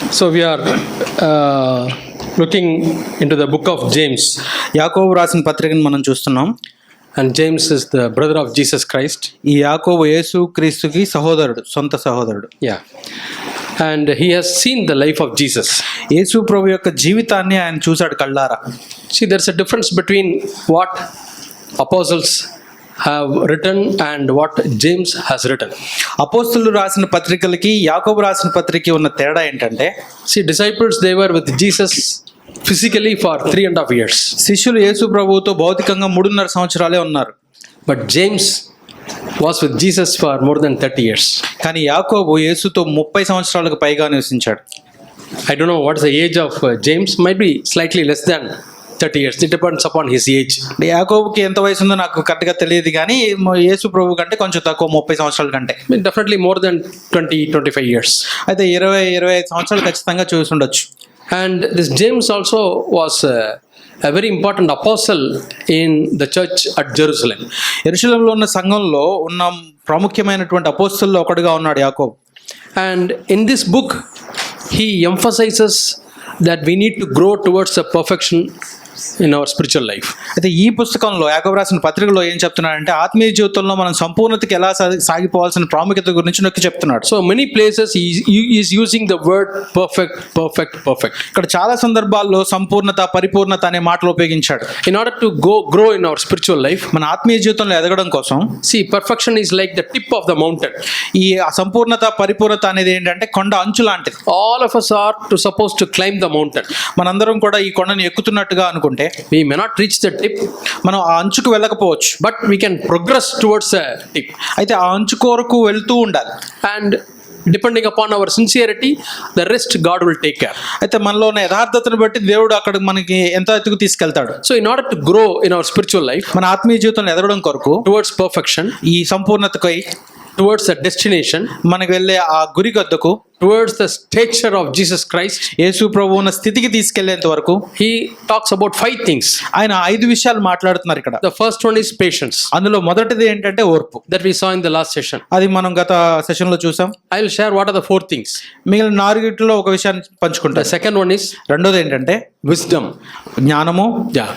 So we are looking into the book of James, యాకోబు రాసిన పత్రికను మనం చూస్తున్నాం. and James is the brother of Jesus Christ. ఈ యాకోబు యేసు క్రీస్తుకి సహోదరుడు, సొంత సహోదరుడు. Yeah, and he has seen the life of Jesus. యేసు ప్రభు యొక్క జీవితాన్ని ఆయన చూశాడు కళ్ళారా. See, there's a difference between what apostles have written and what James has written. అపోస్తలులు రాసిన పత్రికలకి యాకోబు రాసిన పత్రికకి ఉన్న తేడా ఏంటంటే, See, disciples, they were with Jesus physically for 3.5 years. శిష్యులు యేసు ప్రభువుతో భౌతికంగా 3.5 సంవత్సరాలే ఉన్నారు. But James was with Jesus for more than 30 years. కానీ యాకోబు యేసుతో 30 సంవత్సరాలకు పైగా నివసించాడు. I don't know what's the age of James, might be slightly less than 30 years. It depends upon his age. యాకోబుకి ఎంత వయసు ఉందో నాకు కరెక్ట్గా తెలియదు, కానీ యేసు ప్రభు కంటే కొంచెం తక్కువ, 30 సంవత్సరాల కంటే. I mean, definitely more than 20-25 years. అయితే 20-25 సంవత్సరాలు ఖచ్చితంగా చూసి ఉండొచ్చు. And this James also was a very important apostle in the church at Jerusalem. యెరూషలేములో ఉన్న సంఘంలో ఉన్న ప్రాముఖ్యమైనటువంటి అపోస్తలుల్లో ఒకటిగా ఉన్నాడు యాకోబు. And in this book, he emphasizes that we need to grow towards the perfection in our spiritual life. అయితే ఈ పుస్తకంలో యాకోబు రాసిన పత్రికలో ఏం చెప్తున్నాడంటే, ఆత్మీయ జీవితంలో మనం సంపూర్ణతకి ఎలా సాగిపోవాల్సిన ప్రాముఖ్యత గురించి నొక్కి చెప్తున్నాడు. So many places he is using the word perfect. ఇక్కడ చాలా సందర్భాల్లో సంపూర్ణత, పరిపూర్ణత అనే మాటలు ఉపయోగించాడు. In order to grow in our spiritual life, మన ఆత్మీయ జీవితంలో ఎదగడం కోసం, see, perfection is like the tip of the mountain. ఈ సంపూర్ణత, పరిపూర్ణత అనేది ఏంటంటే కొండ అంచు లాంటిది. All of us are supposed to climb the mountain. మనందరం కూడా ఈ కొండని ఎక్కుతున్నట్టుగా అనుకుంటే, we may not reach the tip, మనం ఆ అంచుకు వెళ్ళకపోవచ్చు, but we can progress towards the tip. అయితే ఆ అంచు కొరకు వెళ్తూ ఉండాలి. And depending upon our sincerity, the rest God will take care. అయితే మనలో ఉన్న యథార్థతను బట్టి దేవుడు అక్కడ మనకి ఎంత ఎత్తుకు తీసుకెళ్తాడు. So in order to grow in our spiritual life, మన ఆత్మీయ జీవితంలో ఎదగడం కొరకు, towards perfection, ఈ సంపూర్ణతకై, towards the destination, మనకు వెళ్ళే ఆ గురి వద్దకు, towards the stature of Jesus Christ, యేసు ప్రభువు ఉన్న స్థితికి తీసుకెళ్లేంత వరకు he talks about 5 things. ఆయన 5 విషయాలు మాట్లాడుతున్నారు ఇక్కడ. The first one is patience, అందులో మొదటిది ఏంటంటే ఓర్పు. that we saw in the last session. అది మనం గత సెషన్ లో చూసాం. I will share what are the 4 things. మిగిలిన 4 ఒక విషయాన్ని The పంచుకుంటారు. second one is రెండోది ఏంటంటే wisdom. జ్ఞానము. Yeah,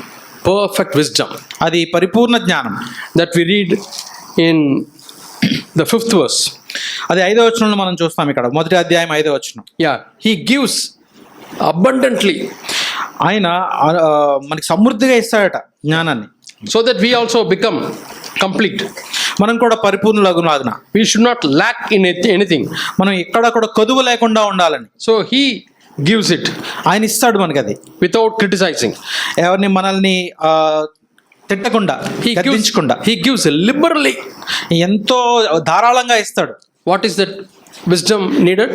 perfect wisdom, అది పరిపూర్ణ జ్ఞానం. that we read in the 5th verse. అది 5వ వచనంలో మనం చూస్తాం. ఇక్కడ మొదటి అధ్యాయం 5వ వచనం. Yeah, he gives abundantly, ఆయన మనకి సమృద్ధిగా ఇస్తాడట జ్ఞానాన్ని, so that we also become complete. మనం కూడా పరిపూర్ణులగులాగున. We should not lack in anything. మనం ఎక్కడ కూడా కొదువు లేకుండా ఉండాలని. So he gives it ఆయన ఇస్తాడు మనకి అది, without criticizing. ఎవరిని మనల్ని తిట్టకుండా, గద్దించకుండా. He gives liberally. ఎంతో ధారాళంగా ఇస్తాడు. What is that wisdom needed?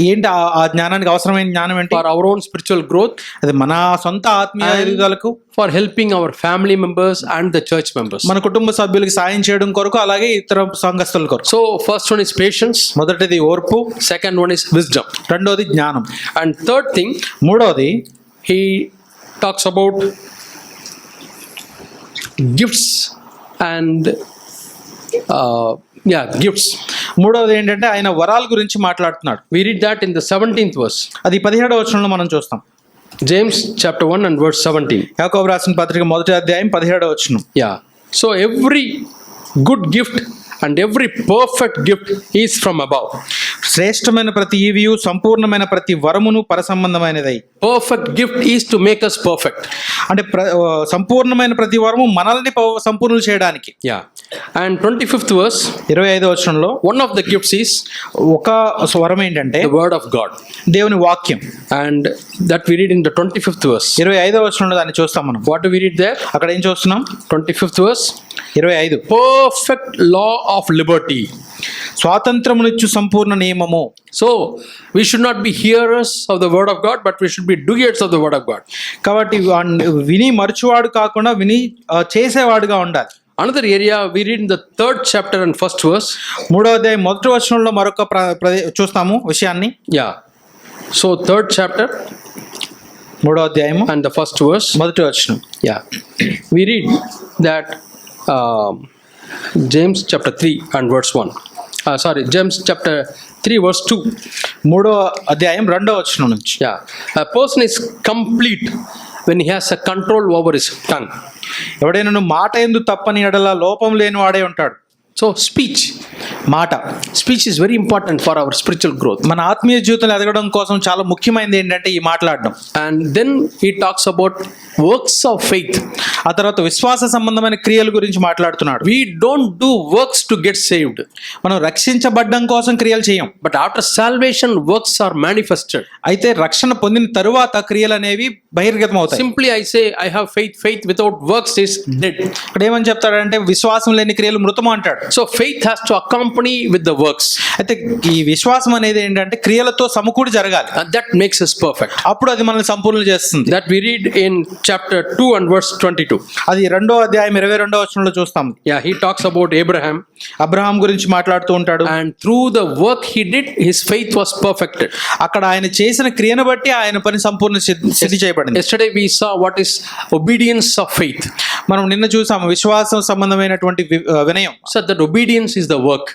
ఏంటి ఆ జ్ఞానానికి అవసరమైన జ్ఞానం ఏంటి? For our own spiritual growth, అది మన సొంత ఆత్మీయ ఎదుగుదలకు, for helping our family members and the church members. మన కుటుంబ సభ్యులకి సాయం చేయడం కొరకు, అలాగే ఇతర సంఘస్థుల కొరకు. So first one is patience, మొదటిది ఓర్పు, second one is wisdom, రెండోది జ్ఞానం, and third thing, మూడోది he talks about gifts and gifts. మూడవది ఏంటంటే ఆయన వరాల గురించి మాట్లాడుతున్నాడు. We read that in the 17th verse. అది 17వ వచనంలో మనం చూస్తాం. James chapter 1 and verse 17. యాకోబు రాసిన పత్రిక మొదటి అధ్యాయం 17వ వచనం. Yeah. So every good gift and every perfect gift is from above. శ్రేష్టమైన ప్రతి ఈవియు, సంపూర్ణమైన ప్రతి వరమును పరసంబంధమైనదై. Perfect gift is to make us perfect. అంటే సంపూర్ణమైన ప్రతి వరము మనల్ని సంపూర్ణులు చేయడానికి. Yeah. And 25th verse, 25వ వచనంలో one of the gifts is ఒక వరం ఏంటంటే the word of God. దేవుని వాక్యం. And that we read in the 25th verse. 25వ వచనంలో దాన్ని చూస్తాం మనం. What do we read there? అక్కడ ఏం చూస్తున్నాం? 25th verse, 25. perfect law of liberty. స్వాతంత్రమునిచ్చు సంపూర్ణ నియమము. So we should not be hearers of the word of God, but we should be doers of the word of God. కాబట్టి విని మరచువాడు కాకుండా విని చేసేవాడుగా ఉండాలి. Another area we read in the 3rd chapter and 1st verse. 3వ అధ్యాయం మొదటి వచనంలో మరొక చూస్తాము విషయాన్ని. Yeah. So 3rd chapter, 3వ అధ్యాయము and the 1st verse. మొదటి వచనం. Yeah. We read that James chapter 3 and verse 1. James chapter 3 verse 2. మూడో అధ్యాయం 2వ వచనం నుంచి. Yeah. A person is complete when he has a control over his tongue. ఎవడైనా మాట ఎందు తప్పని ఎడల లోపం లేని వాడే ఉంటాడు. So, speech. మాట Speech is very important for our spiritual growth. మన ఆత్మీయ జీవితంలో ఎదగడం కోసం చాలా ముఖ్యమైనది ఏంటంటే ఈ మాట్లాడడం. And then he talks about works of faith. ఆ తర్వాత విశ్వాస సంబంధమైన క్రియల గురించి మాట్లాడుతున్నాడు. We don't do works to get saved, మనం రక్షించబడ్డం కోసం క్రియలు చేయం. but after salvation, works are manifested. అయితే రక్షణ పొందిన తరువాత క్రియలు అనేవి బహిర్గతం అవుతాయి. Simply I say, I have faith. Faith without works is dead. ఇక్కడ ఏమని చెప్తాడంటే విశ్వాసం లేని క్రియలు మృతము అంటాడు. So, faith has to accompany with the works. అయితే ఈ విశ్వాసం అనేది ఏంటంటే క్రియలతో సమకూడి జరగాలి. And that makes us perfect. అప్పుడు అది మనల్ని సంపూర్ణ చేస్తుంది. That we read in chapter 2 and verse 22. అది 2వ అధ్యాయం 22వ వచనంలో చూస్తాం. Yeah, he talks about Abraham. Abraham గురించి మాట్లాడుతూ ఉంటాడు. And through the work he did, his faith was perfected. అక్కడ ఆయన చేసిన క్రియను బట్టి ఆయన పని సంపూర్ణ సిద్ధి చేయబడింది. Yesterday we saw what is obedience of faith. మనం నిన్న చూసాము విశ్వాసం సంబంధమైనటువంటి వినయం. So that obedience is the work.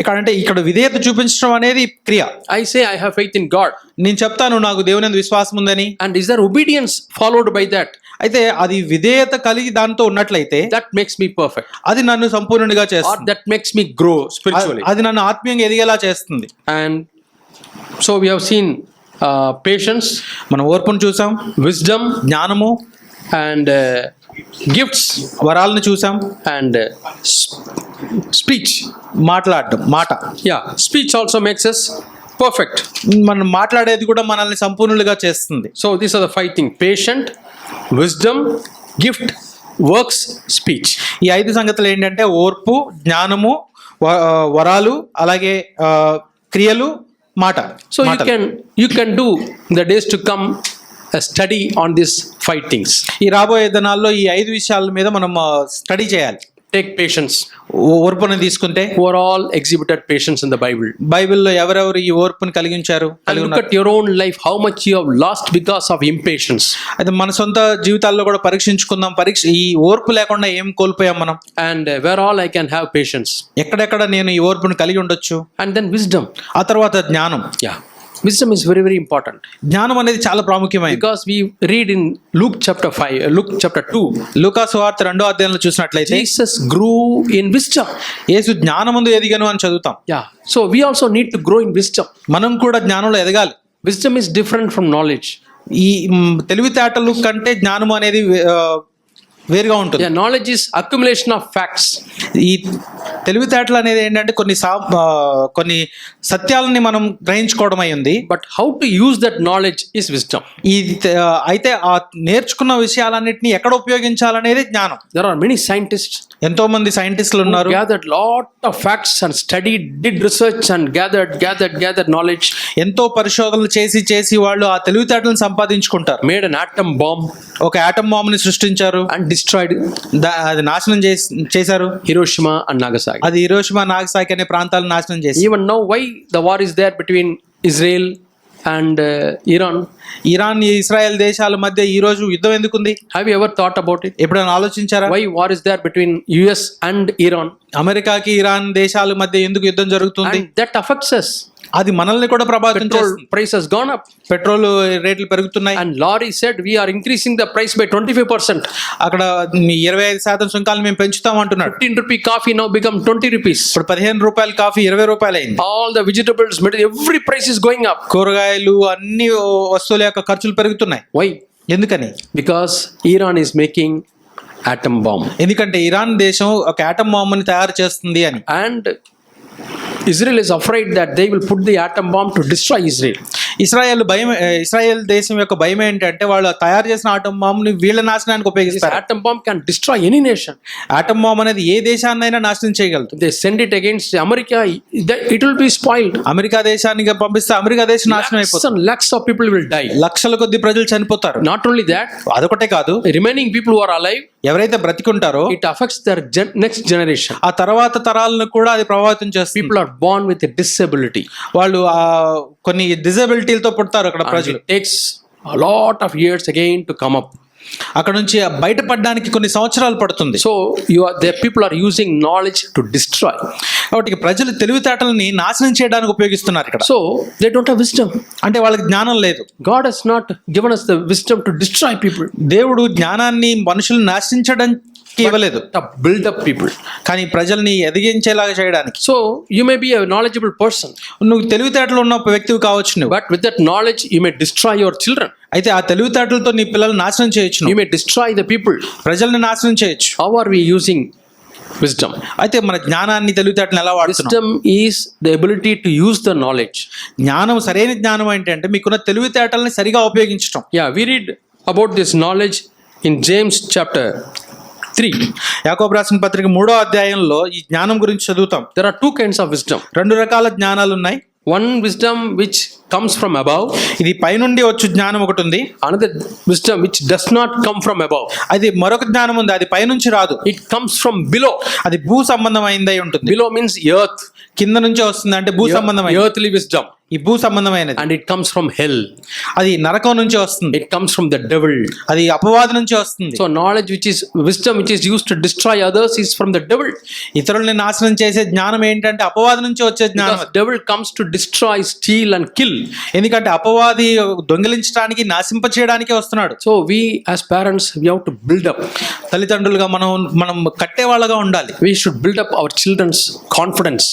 ఇక్కడ విధేయత చూపించడం అనేది క్రియ. I say I have faith in God. నేను చెప్తాను నాకు దేవుని యందు విశ్వాసం ఉందని. And is there obedience followed by that? అయితే అది విధేయత కలిగి దాంతో ఉన్నట్లయితే That makes me perfect. అది నన్ను సంపూర్ణుడిగా Or చేస్తుంది. that makes me grow spiritually. అది నన్ను ఆత్మీయంగా ఎదిగేలా చేస్తుంది. And so we have seen patience, మనం ఓర్పును చూసాం, wisdom, జ్ఞానము, and gifts, వరాలను చూసాం, and speech. మాట్లాడడం మాట. Yeah, speech also makes us perfect. మనం మాట్లాడేది కూడా మనల్ని సంపూర్ణులుగా చేస్తుంది. So these are the 5 things: patient, wisdom, gift, works, speech. ఈ 5 సంగతులు ఏంటంటే ఓర్పు, జ్ఞానము, వరాలు, అలాగే క్రియలు, మాట. So you can do in the days to come a study on these 5 things. ఈ రాబోయే దినాల్లో ఈ 5 విషయాల మీద మనం స్టడీ చేయాలి. Take patience. ఓర్పుని తీసుకుంటే Who are all exhibited patience in the Bible? బైబిల్లో ఎవరెవరు ఈ ఓర్పుని కలిగించారు? And look at your own life, how much you have lost because of impatience. అయితే మన సొంత జీవితాల్లో కూడా పరీక్షించుకుందాం. ఈ ఓర్పు లేకుండా ఏం కోల్పోయాం మనం? And where all I can have patience. ఎక్కడెక్కడ నేను ఈ ఓర్పుని కలిగి ఉండొచ్చు? And then wisdom. ఆ తర్వాత జ్ఞానం. Yeah. Wisdom is very, very important. జ్ఞానం అనేది చాలా ప్రాముఖ్యమైనది. Because we read in Luke chapter 2. లూకా సువార్త 2వ అధ్యాయంలో చూసినట్లయితే Jesus grew in wisdom. యేసు జ్ఞానమందు ఎదిగను అని చదువుతాం. Yeah. So we also need to grow in wisdom. మనం కూడా జ్ఞానంలో ఎదగాలి. Wisdom is different from knowledge. ఈ తెలివితేటలు కంటే జ్ఞానం అనేది వేరుగా ఉంటుంది. Yeah, knowledge is accumulation of facts. ఈ తెలివితేటలు అనేది ఏంటంటే కొన్ని సత్యాలని మనం గ్రహించుకోవడం అయ్యింది. But how to use that knowledge is wisdom. అయితే ఆ నేర్చుకున్న విషయాలన్నిటిని ఎక్కడ ఉపయోగించాలనేది జ్ఞానం. There are many scientists ఎంతో మంది సైంటిస్టులు ఉన్నారు. gathered lot of facts and studied, did research and gathered knowledge. ఎంతో పరిశోధనలు చేసి వాళ్ళు ఆ తెలివితేటలను సంపాదించుకుంటారు. Made an atom bomb. ఒక ఆటం బాంబ్ ని సృష్టించారు. And destroyed. అది నాశనం చేశారు. Hiroshima and Nagasaki. అది హిరోషిమా నాగసాకి అనే ప్రాంతాలను నాశనం చేసి. Even now, why the war is there between Israel and Iran? Iran Israel దేశాల మధ్య ఈ రోజు యుద్ధం ఎందుకుంది? Have you ever thought about it? ఎప్పుడైనా ఆలోచించారా? Why war is there between US and Iran? అమెరికాకి ఇరాన్ దేశాల మధ్య ఎందుకు యుద్ధం జరుగుతుంది? And that affects us. అది మనల్ని కూడా ప్రభావితం Petrol చేస్తుంది. price has gone up. Petrol రేట్లు పెరుగుతున్నాయి. And Lorry said we are increasing the price by 25%. అక్కడ 25% సుంకాలు మేము పెంచుతాం అంటున్నాడు. 15 rupee coffee now become 20 rupees. ఇప్పుడు 15 రూపాయల కాఫీ 20 రూపాయలు అయింది. All the vegetables, every price is going up. కూరగాయలు అన్ని వస్తువుల యొక్క ఖర్చులు పెరుగుతున్నాయి. Why? ఎందుకని? Because Iran is making atom bomb. ఎందుకంటే ఇరాన్ దేశం ఒక ఆటం బాంబుని తయారు చేస్తుంది అని. And Israel is afraid that they will put the atom bomb to destroy Israel. Israel దేశం యొక్క భయం ఏంటంటే వాళ్ళు తయారు చేసిన ఆటం బాంబుని వీళ్ళ నాశనానికి This ఉపయోగిస్తారు. atom bomb can destroy any nation. Atom bomb అనేది ఏ దేశాన్నైనా నాశనం చేయగలదు. If they send it against America, it will be spoiled. America దేశానికి పంపిస్తే అమెరికా దేశం నాశనం అయిపోతుంది. Lakhs and lakhs of people will die. లక్షల కొద్ది ప్రజలు చనిపోతారు. Not only that, అదొకటే కాదు, the remaining people who are alive, ఎవరైతే బ్రతికుంటారో it affects their next generation. ఆ తర్వాత తరాలను కూడా అది ప్రభావితం చేస్తుంది. People are born with a disability. వాళ్ళు కొన్ని డిజబిలిటీలతో పుడతారు అక్కడ And ప్రజలు. it takes a lot of years again to come up. అక్కడ నుంచి బయటపడడానికి కొన్ని సంవత్సరాలు పడుతుంది. So the people are using knowledge to destroy. కాబట్టి ప్రజలు తెలివితేటలని నాశనం చేయడానికి ఉపయోగిస్తున్నారు ఇక్కడ. So they don't have wisdom. అంటే వాళ్ళకి జ్ఞానం లేదు. God has not given us the wisdom to destroy people. దేవుడు జ్ఞానాన్ని మనుషులను నాశించడానికి ఇవ్వలేదు, To build up people. కానీ ప్రజల్ని ఎదిగించేలాగా చేయడానికి. So you may be a knowledgeable person, నువ్వు తెలివితేటలు ఉన్న వ్యక్తివి కావచ్చు నువ్వు, but with that knowledge you may destroy your children. అయితే ఆ తెలివితేటలతో నీ పిల్లల్ని నాశనం చేయొచ్చు, You may destroy the people. ప్రజల్ని నాశనం చేయొచ్చు. How are we using wisdom? అయితే మన జ్ఞానాన్ని తెలివితేటలను ఎలా వాడుతున్నాం? Wisdom is the ability to use the knowledge. జ్ఞానం, సరైన జ్ఞానం ఏంటంటే మీకున్న తెలివితేటల్ని సరిగా ఉపయోగించడం. Yeah, we read about this knowledge in James chapter 3. యాకోబు రాసిన పత్రిక 3వ అధ్యాయంలో ఈ జ్ఞానం గురించి చదువుతాం. There are two kinds of wisdom. 2 రకాల జ్ఞానాలు ఉన్నాయి. One wisdom which comes from above, ఇది పైనుండి వచ్చు జ్ఞానం ఒకటి ఉంది. another wisdom which does not come from above. అది మరొక జ్ఞానం ఉంది, అది పైనుంచి రాదు, It comes from below. అది భూ సంబంధమైనదై ఉంటుంది. Below means earth, కింద నుంచి వస్తుంది, అంటే భూ సంబంధమైన, earthly wisdom, ఈ భూ సంబంధమైనది. and it comes from hell. అది నరకం నుంచి వస్తుంది, It comes from the devil. అది అపవాది నుంచి వస్తుంది. So knowledge which is wisdom which is used to destroy others is from the devil. ఇతరుల్ని నాశనం చేసే జ్ఞానం ఏంటంటే అపవాది నుంచి వచ్చే జ్ఞానం. Because devil comes to destroy, steal and kill. ఎందుకంటే అపవాది దొంగిలించడానికి, నాశింప చేయడానికే వస్తున్నాడు. So we as parents we have to build up. తల్లిదండ్రులుగా మనం కట్టేవాళ్ళగా ఉండాలి. We should build up our children's confidence.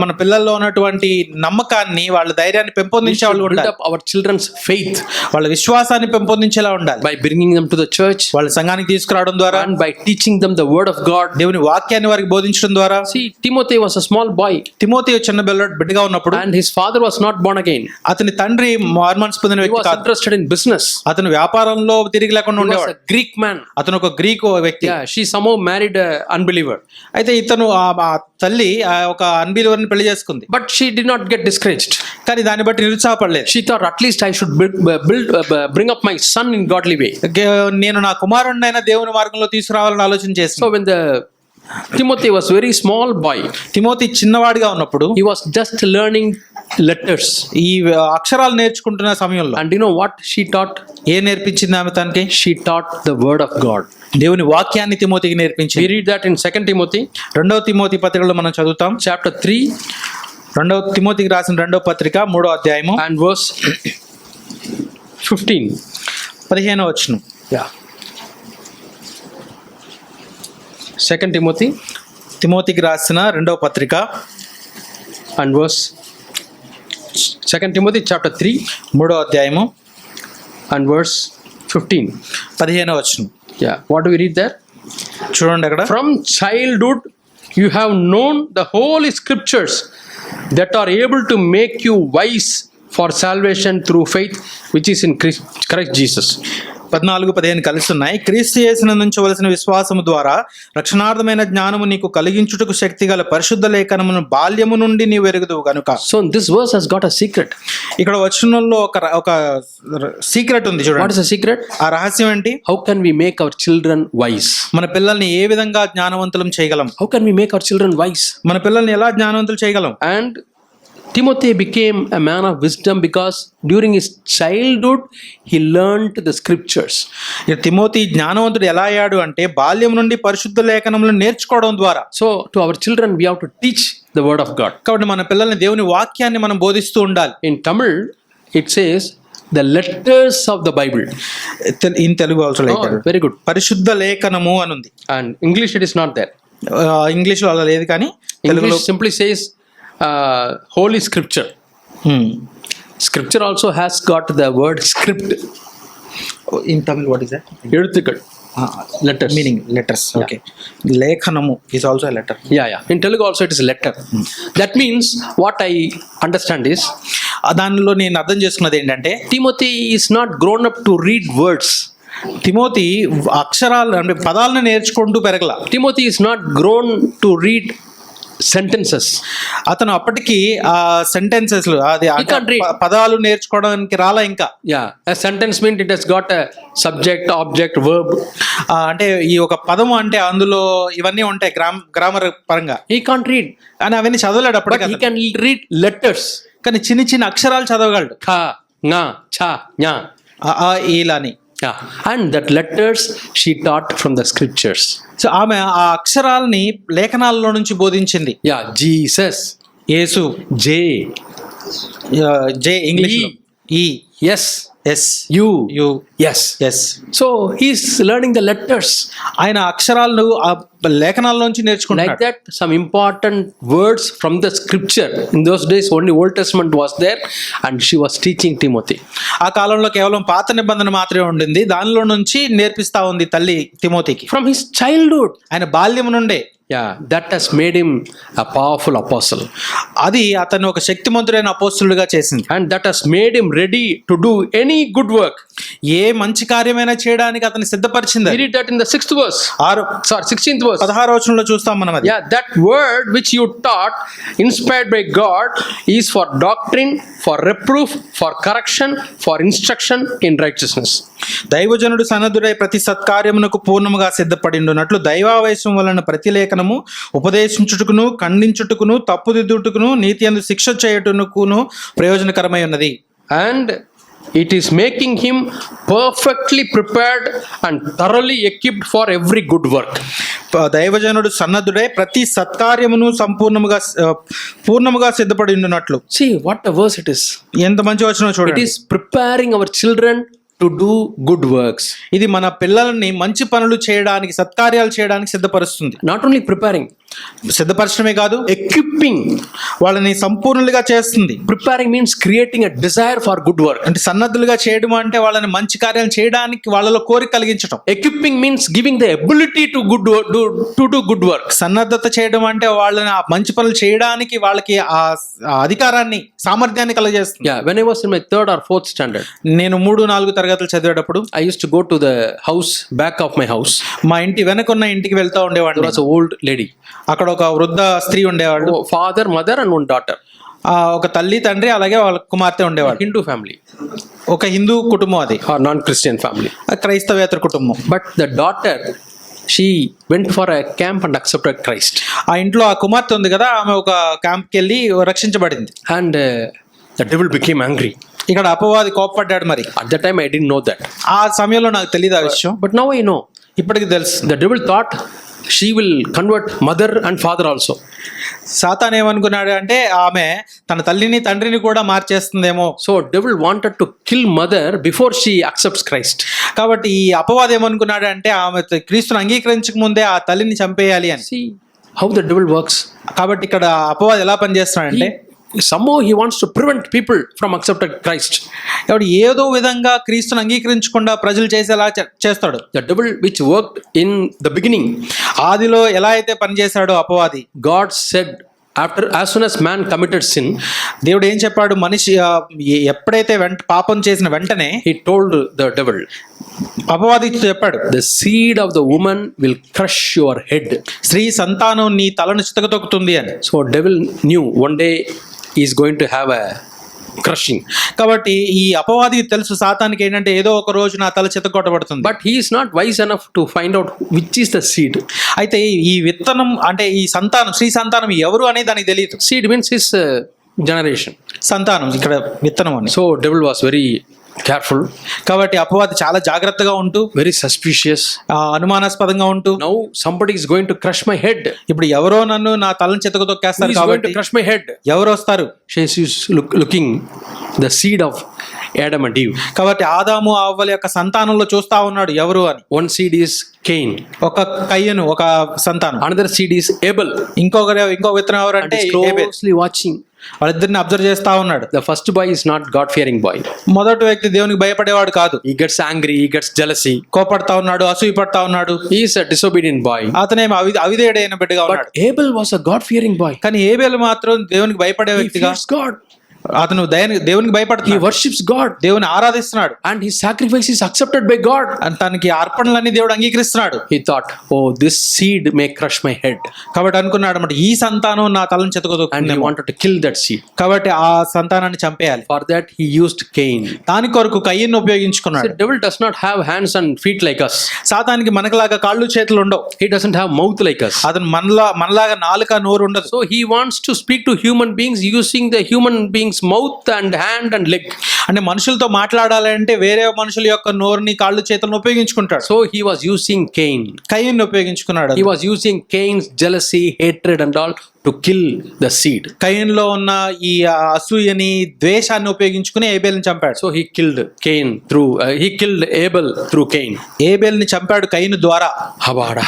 మన పిల్లల్లో ఉన్నటువంటి నమ్మకాన్ని, వాళ్ళ ధైర్యాన్ని We పెంపొందించే should వాళ్ళు build ఉండాలి. up our children's faith వాళ్ళ విశ్వాసాన్ని పెంపొందించేలా ఉండాలి. by bringing them to the church వాళ్ళ సంఘానికి తీసుకురావడం ద్వారా, and by teaching them the word of God. దేవుని వాక్యాన్ని వారికి బోధించడం ద్వారా. See, Timothy was a small boy Timothy చిన్న బిడ్డగా ఉన్నప్పుడు and his father was not born again. అతని తండ్రి మార్మన్స్ పొందిన He వ్యక్తి was కాదు. interested in business. అతను వ్యాపారంలో తిరిగి లేకుండా He was ఉండేవాడు. a Greek man. అతను ఒక గ్రీకు వ్యక్తి. Yeah, she somehow married an unbeliever. అయితే ఇతను ఆ తల్లి ఒక అన్బిలీవర్ని పెళ్లి చేసుకుంది. But she did not get discouraged. కానీ దాన్ని బట్టి నిరుత్సాహపడలేదు. She thought at least I should bring up my son in godly way. నేను నా కుమారుడినైనా దేవుని మార్గంలో తీసుకురావాలని ఆలోచన చేశాను. So when Timothy was very small boy, Timothy చిన్నవాడిగా ఉన్నప్పుడు he was just learning letters. ఈ అక్షరాలు నేర్చుకుంటున్న సమయంలో, And you know what she taught? నేర్పించింది ఆమె తనకి? She taught the word of God. దేవుని వాక్యాన్ని తిమోతికి We నేర్పించింది. read that in 2 Timothy 2వ తిమోతి పత్రికలో మనం చదువుతాం. chapter 3 2వ తిమోతికి రాసిన 2వ పత్రిక 3వ అధ్యాయము and verse 15. 15వ వచనం. Yeah. 2 Timothy తిమోతికి రాసిన 2వ పత్రిక and verse 2 Timothy chapter 3 3వ అధ్యాయము and verse 15. 15వ వచనం. Yeah. What do we read there? చూడండి అక్కడ. From childhood you have known the holy scriptures that are able to make you wise for salvation through faith which is in Christ Jesus. 14-15 కలిసి ఉన్నాయి. క్రీస్తు యేసును నుంచవలసిన విశ్వాసము ద్వారా రక్షణార్థమైన జ్ఞానము నీకు కలిగించుటకు శక్తి గల పరిశుద్ధ లేఖనమును బాల్యము నుండి నీవు ఎరుగుదువు కనుక. So this verse has got a secret. ఇక్కడ వచనంలో ఒక సీక్రెట్ ఉంది చూడండి. What is the secret? ఆ రహస్యం ఏంటి? How can we make our children wise? మన పిల్లల్ని ఏ విధంగా జ్ఞానవంతులం చేయగలం? How can we make our children wise? మన పిల్లల్ని ఎలా జ్ఞానవంతులు చేయగలం? And Timothy became a man of wisdom because during his childhood he learned the scriptures. Timothy జ్ఞానవంతుడు ఎలా అయ్యాడు అంటే బాల్యం నుండి పరిశుద్ధ లేఖనములను నేర్చుకోవడం ద్వారా. So to our children we have to teach the word of God. కాబట్టి మన పిల్లల్ని దేవుని వాక్యాన్ని మనం బోధిస్తూ ఉండాలి. In Tamil it says the letters of the Bible. In Telugu also like Oh, very good. పరిశుద్ధ లేఖనము అని ఉంది. And English it is not there. ఇంగ్లీష్లో అలా లేదు, కానీ తెలుగులో English simply says holy scripture. Scripture also has got the word script. In Tamil what is that? ఎഴുത്തുക്കൾ. Letters. Meaning letters. ఓకే. లేఖనము is also a letter. Yeah. In Telugu also it is letter. That means what I understand is దానిలో నేను అర్థం చేసుకున్నది ఏంటంటే, Timothy is not grown up to read words. Timothy అక్షరాలు అంటే పదాలను నేర్చుకుంటూ పెరగల. Timothy is not grown to read sentences. అతను అప్పటికి ఆ సెంటెన్సెస్ అది He can't read. పదాలు నేర్చుకోవడానికి రాలా ఇంకా. Yeah, a sentence means it has got a subject, object, verb. అంటే ఈ ఒక పదము అంటే అందులో ఇవన్నీ ఉంటాయి గ్రామర్ పరంగా. He can't read, అని అవన్నీ చదవలేడు but అప్పటికి. he can read letters. కానీ చిన్న చిన్న అక్షరాలు చదవగలడు. Kha, nga, cha, nya. ఈలని. Yeah, and that letters she taught from the scriptures. So ఆమె ఆ అక్షరాలని లేఖనాలలో నుంచి బోధించింది. Yeah, Jesus, Yesu, J, J English, E, yes, S, you, U, yes. S. So he's learning the letters. ఆయన అక్షరాలను ఆ లేఖనాల్లోంచి Like నేర్చుకుంటున్నాడు. that, some important words from the scripture. In those days, only Old Testament was there, and she was teaching Timothy. ఆ కాలంలో కేవలం పాత నిబంధన మాత్రమే ఉండింది, దానిలో నుంచి నేర్పిస్తా ఉంది తల్లి తిమోతికి. From his childhood, ఆయన బాల్యం నుండే yeah, that has made him a powerful apostle, అది అతను ఒక శక్తిమంతుడైన అపోస్తులుగా చేసింది. and that has made him ready to do any good work. ఏ మంచి కార్యమైనా చేయడానికి అతన్ని సిద్ధపరిచింది. We read that in the 16th verse. 16వ వచనంలో చూస్తాం మనం అది. Yeah, that word which you taught, inspired by God, is for doctrine, for reproof, for correction, for instruction in righteousness. దైవజనుడు సన్నద్ధుడై ప్రతి సత్కార్యమునకు పూర్ణముగా సిద్ధపడిండునట్లు దైవావేశం వలన ప్రతి లేఖనము ఉపదేశించుటకును, ఖండించుటకును, తప్పుదిద్దుటకును, నీతి యందు శిక్ష చేయుటకును ప్రయోజనకరమై ఉన్నది. And it is making him perfectly prepared and thoroughly equipped for every good work. దైవజనుడు సన్నద్ధుడై ప్రతి సత్కార్యమును పూర్ణముగా సిద్ధపడిండునట్లు. See what a verse it is. ఎంత మంచి వచనం It చూడండి. is preparing our children to do good works. ఇది మన పిల్లల్ని మంచి పనులు చేయడానికి, సత్కార్యాలు చేయడానికి సిద్ధపరుస్తుంది. Not only preparing, సిద్ధపరచడమే కాదు, equipping. వాళ్ళని సంపూర్ణులుగా చేస్తుంది. Preparing means creating a desire for good work. అంటే సన్నద్ధులుగా చేయడం అంటే వాళ్ళని మంచి కార్యాలు చేయడానికి వాళ్ళలో కోరిక కలిగించడం. Equipping means giving the ability to do good work. సన్నద్ధత చేయడం అంటే వాళ్ళని ఆ మంచి పనులు చేయడానికి వాళ్ళకి ఆ అధికారాన్ని, సామర్థ్యాన్ని కలగజేస్తుంది. Yeah, when I was in my 3rd or 4th standard, నేను 3-4 తరగతులు చదివేటప్పుడు I used to go to the house back of my house. మా ఇంటి వెనకున్న ఇంటికి వెళ్తా There ఉండేవాడిని. was an old lady, అక్కడ ఒక వృద్ధ స్త్రీ ఉండేవాళ్ళు. father, mother, and one daughter. ఒక తల్లి, తండ్రి, అలాగే వాళ్ళ కుమార్తె ఉండేవాళ్ళు. Hindu family ఒక హిందూ కుటుంబం అది, or non-Christian family. క్రైస్తవేతర కుటుంబం. But the daughter, she went for a camp and accepted Christ. ఆ ఇంట్లో ఆ కుమార్తె ఉంది కదా, ఆమె ఒక క్యాంప్కి వెళ్ళి రక్షించబడింది. And the devil became angry. ఇక్కడ అపవాది కోపపడ్డాడు. మరి At that time, I didn't know that. ఆ సమయంలో నాకు తెలియదు ఆ విషయం, But now I know. ఇప్పటికి తెలుసు. The devil thought she will convert mother and father also. Satan ఏమనుకున్నాడు అంటే ఆమె తన తల్లిని తండ్రిని కూడా మార్చేస్తుందేమో. So devil wanted to kill mother before she accepts Christ. కాబట్టి ఈ అపవాదం ఏమనుకున్నాడు అంటే ఆమె క్రీస్తుని అంగీకరించక ముందే ఆ తల్లిని చంపేయాలి అని. See how the devil works. కాబట్టి ఇక్కడ అపవాదం ఎలా పనిచేస్తున్నాడంటే Somehow he wants to prevent people from accepting Christ. కాబట్టి ఏదో విధంగా క్రీస్తుని అంగీకరించకుండా ప్రజలు చేసేలా చేస్తాడు. The devil which worked in the beginning, ఆదిలో ఎలా అయితే పనిచేశాడో అపవాది, God said after, as soon as man committed sin, దేవుడు ఏం చెప్పాడు, మనిషి ఎప్పుడైతే పాపం చేసిన వెంటనే he told the devil, అపవాది చెప్పాడు, the seed of the woman will crush your head. స్త్రీ సంతానం నీ తలను చితకతొక్కుతుంది అని. So devil knew one day he is going to have a crushing. కాబట్టి ఈ అపవాదికి తెలుసు, సాతానికి ఏంటంటే ఏదో ఒక రోజు నా తల చితకొట్టబడుతుంది. But he is not wise enough to find out which is the seed. అయితే ఈ విత్తనం అంటే ఈ సంతానం, స్త్రీ సంతానం ఎవరు అనేది దానికి తెలియదు. Seed means his generation. సంతానం ఇక్కడ విత్తనం అని. So devil was very careful, కాబట్టి అపవాది చాలా జాగ్రత్తగా ఉంటూ, very suspicious. అనుమానాస్పదంగా ఉంటూ, Now somebody is going to crush my head. ఇప్పుడు ఎవరో నన్ను నా తలను చితకతొక్కేస్తారు Who is going to కాబట్టి crush my head? ఎవరు వస్తారు. She is looking the seed of Adam and Eve. కాబట్టి ఆదాము అవ్వల యొక్క సంతానంలో చూస్తా ఉన్నాడు ఎవరు అని. One seed is Cain. ఒక కయ్యను, ఒక సంతానం. Another seed is Abel. ఇంకో విత్తనం ఎవరు And అంటే is closely watching. వాళ్ళిద్దరిని అబ్జర్వ్ చేస్తా ఉన్నాడు. The first boy is not God-fearing boy. మొదటి వ్యక్తి దేవునికి భయపడేవాడు కాదు. He gets angry, he gets jealousy. కోపడతా ఉన్నాడు, అసూయ పడతా ఉన్నాడు. He is a disobedient boy. అతనేమో అవిధేయుడైన బిడ్డగా ఉన్నాడు. But Abel was a God-fearing boy. కానీ ఏబేలు మాత్రం దేవునికి భయపడే He వ్యక్తిగా, fears God. అతను దేవునికి He భయపడుతున్నాడు, worships God. దేవుని ఆరాధిస్తున్నాడు. And his sacrifice is accepted by God. తనకి అర్పణలన్నీ దేవుడు అంగీకరిస్తున్నాడు. He thought, oh, this seed may crush my head. కాబట్టి అనుకున్నాడు అన్నమాట, ఈ సంతానం నా తలను And he చెతకొతొక్కుంది, wanted to kill that seed. కాబట్టి ఆ సంతానాన్ని చంపేయాలి. For that, he used Cain. దాని కొరకు కయ్యను The ఉపయోగించుకున్నాడు. devil does not have hands and feet like us. సాతానికి మనకులాగా కాళ్ళు చేతులు ఉండవు. He doesn't have mouth like us. అతను మనలాగా నాలుక నోరు ఉండదు. So he wants to speak to human beings using the human beings beings mouth and hand and leg. అంటే మనుషులతో మాట్లాడాలంటే వేరే మనుషుల యొక్క నోరుని కాళ్ళు చేతులను ఉపయోగించుకుంటాడు. So he was using Cain. కయీన్ని ఉపయోగించుకున్నాడు. He was using Cain's jealousy, hatred and all to kill the seed. కయీన్లో ఉన్న ఈ అసూయని ద్వేషాన్ని ఉపయోగించుకుని ఏబేల్ని చంపాడు. So he killed Cain through he killed Abel through Cain. ఏబేల్ని చంపాడు కయీను ద్వారా. Habada,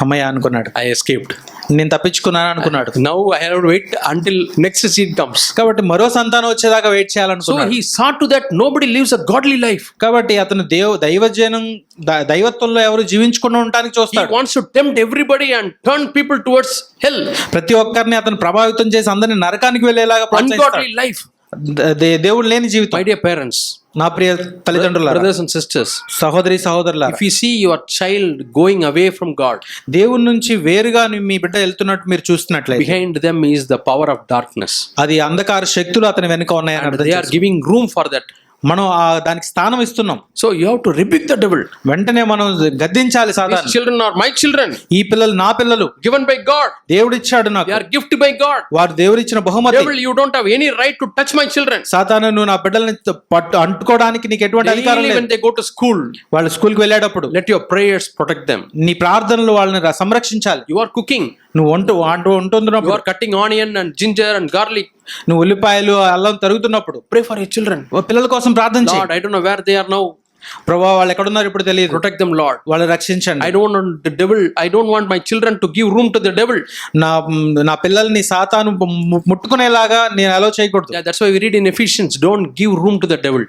అమ్మయ్య అనుకున్నాడు, I escaped. నేను తప్పించుకున్నాను అనుకున్నాడు. Now I have to wait until next seed comes. కాబట్టి మరో సంతానం వచ్చేదాకా వెయిట్ So చేయాలనుకున్నాడు. he saw to that nobody lives a godly life. కాబట్టి అతను దైవజనం దైవత్వంలో ఎవరు జీవించకుండా ఉండడానికి He చూస్తాడు. wants to tempt everybody and turn people towards hell. ప్రతి ఒక్కరిని అతను ప్రభావితం చేసి అందరిని నరకానికి వెళ్ళేలాగా ప్రోత్సహిస్తాడు. Ungodly life. దేవుడు లేని జీవితం. My dear parents, నా ప్రియ తల్లిదండ్రులారా, brothers and sisters, సహోదరి సహోదరులారా, if you see your child going away from God, దేవుని నుంచి వేరుగా మీ బిడ్డ వెళ్తున్నట్టు మీరు చూస్తున్నట్లయితే behind them is the power of darkness. అది అంధకార శక్తులు అతని వెనుక ఉన్నాయని And అర్థం they are చేసుకోవాలి. giving room for that. మనం దానికి స్థానం ఇస్తున్నాం. So you have to rebuke the devil. వెంటనే మనం గద్దించాలి These సాధారణ. children are my children, ఈ పిల్లలు నా పిల్లలు, given by God. దేవుడిచ్చాడు They నాకు, are gifted by God. వారు దేవుడిచ్చిన బహుమతి. Devil, you don't have any right to touch my children. సాతాను, నువ్వు నా బిడ్డల్ని అంటుకోవడానికి నీకు ఎటువంటి అధికారం Daily లేదు. when they go to school, వాళ్ళు స్కూల్కి వెళ్ళేటప్పుడు let your prayers protect them. నీ ప్రార్థనలు వాళ్ళని సంరక్షించాలి. You are cooking, నువ్వు you ఉంటున్నప్పుడు, are cutting onion and ginger and garlic. నువ్వు ఉల్లిపాయలు అల్లం తరుగుతున్నప్పుడు Pray for your children. పిల్లల కోసం ప్రార్థన చేయి. Lord, I don't know where they are now. ప్రభువా వాళ్ళు ఎక్కడున్నారు ఇప్పుడు తెలియదు, Protect them, Lord. వాళ్ళు రక్షించండి. I don't want the devil. I don't want my children to give room to the devil. నా పిల్లల్ని సాతాను ముట్టుకునేలాగా నేను అలో చేయకూడదు. Yeah, that's why we read in Ephesians, don't give room to the devil.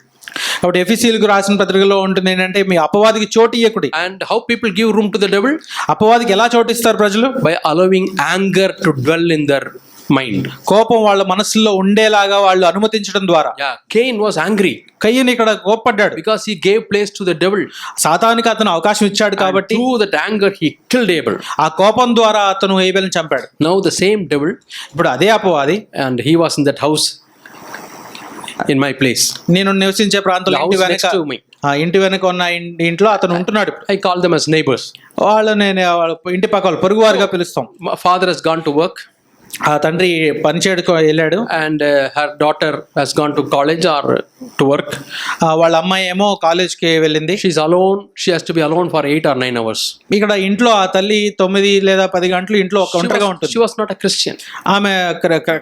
కాబట్టి ఎఫెసీయులకు రాసిన పత్రికలో ఉంటుంది ఏంటంటే, మీ అపవాదికి చోటు ఇయ్యకుడి. And how people give room to the devil? అపవాదికి ఎలా చోటిస్తారు ప్రజలు? By allowing anger to dwell in their mind. కోపం వాళ్ళ మనసులో ఉండేలాగా వాళ్ళు అనుమతించడం ద్వారా. Yeah, Cain was angry కయ్యను ఇక్కడ కోప్పడ్డాడు, because he gave place to the devil. సాతానికి అతను అవకాశం ఇచ్చాడు And కాబట్టి through that anger he killed Abel. ఆ కోపం ద్వారా అతను ఏబేలుని చంపాడు. Now the same devil, ఇప్పుడు అదే అపవాది and he was in that house in my place. నేను నివసించే ప్రాంతంలో The ఇంటి house వెనక next to me. ఇంటి వెనక ఉన్న ఇంట్లో అతను ఉంటున్నాడు. I call them as neighbors. వాళ్ళు వాళ్ళ ఇంటి పక్క వాళ్ళు పొరుగువారుగా పిలుస్తాం. My father has gone to work, ఆ తండ్రి పనిచేయడానికి వెళ్ళాడు, and her daughter has gone to college or to work. వాళ్ళ అమ్మాయి ఏమో కాలేజ్కి వెళ్ళింది. She's alone. She has to be alone for 8 or 9 hours. ఇక్కడ ఇంట్లో ఆ తల్లి 9 లేదా 10 గంటలు ఇంట్లో ఒంటరిగా ఉంటుంది. She was not a Christian. ఆమె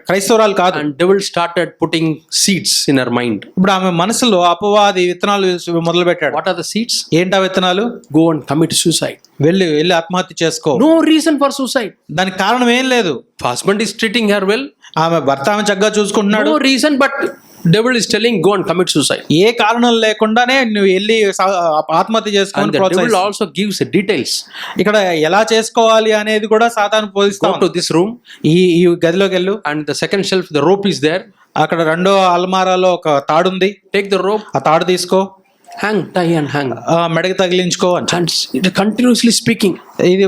క్రైస్తవురాలు కాదు. And devil started putting seeds in her mind. ఇప్పుడు ఆమె మనసులో అపవాది విత్తనాలు మొదలు పెట్టాడు. What are the seeds? ఏంటా విత్తనాలు? Go and commit suicide. వెళ్ళి ఆత్మహత్య చేసుకో. No reason for suicide. దానికి కారణం ఏం లేదు. Husband is treating her well. ఆమె భర్త ఆమె చక్కగా చూసుకుంటున్నాడు. No reason, but devil is telling go and commit suicide. ఏ కారణం లేకుండానే నువ్వు వెళ్ళి ఆత్మహత్య And చేసుకొని the devil ప్రోత్సహిస్తాడు. also gives the details. ఇక్కడ ఎలా చేసుకోవాలి అనేది కూడా సాతాను బోధిస్తా Go ఉంది. to this room, ఈ గదిలోకి వెళ్ళు, and the second shelf, the rope is there. అక్కడ రెండో అల్మారాలో ఒక తాడుంది, Take the rope, ఆ తాడు తీసుకో, hang, tie and hang. మెడకి తగిలించుకో అని. And it is continuously speaking. ఇది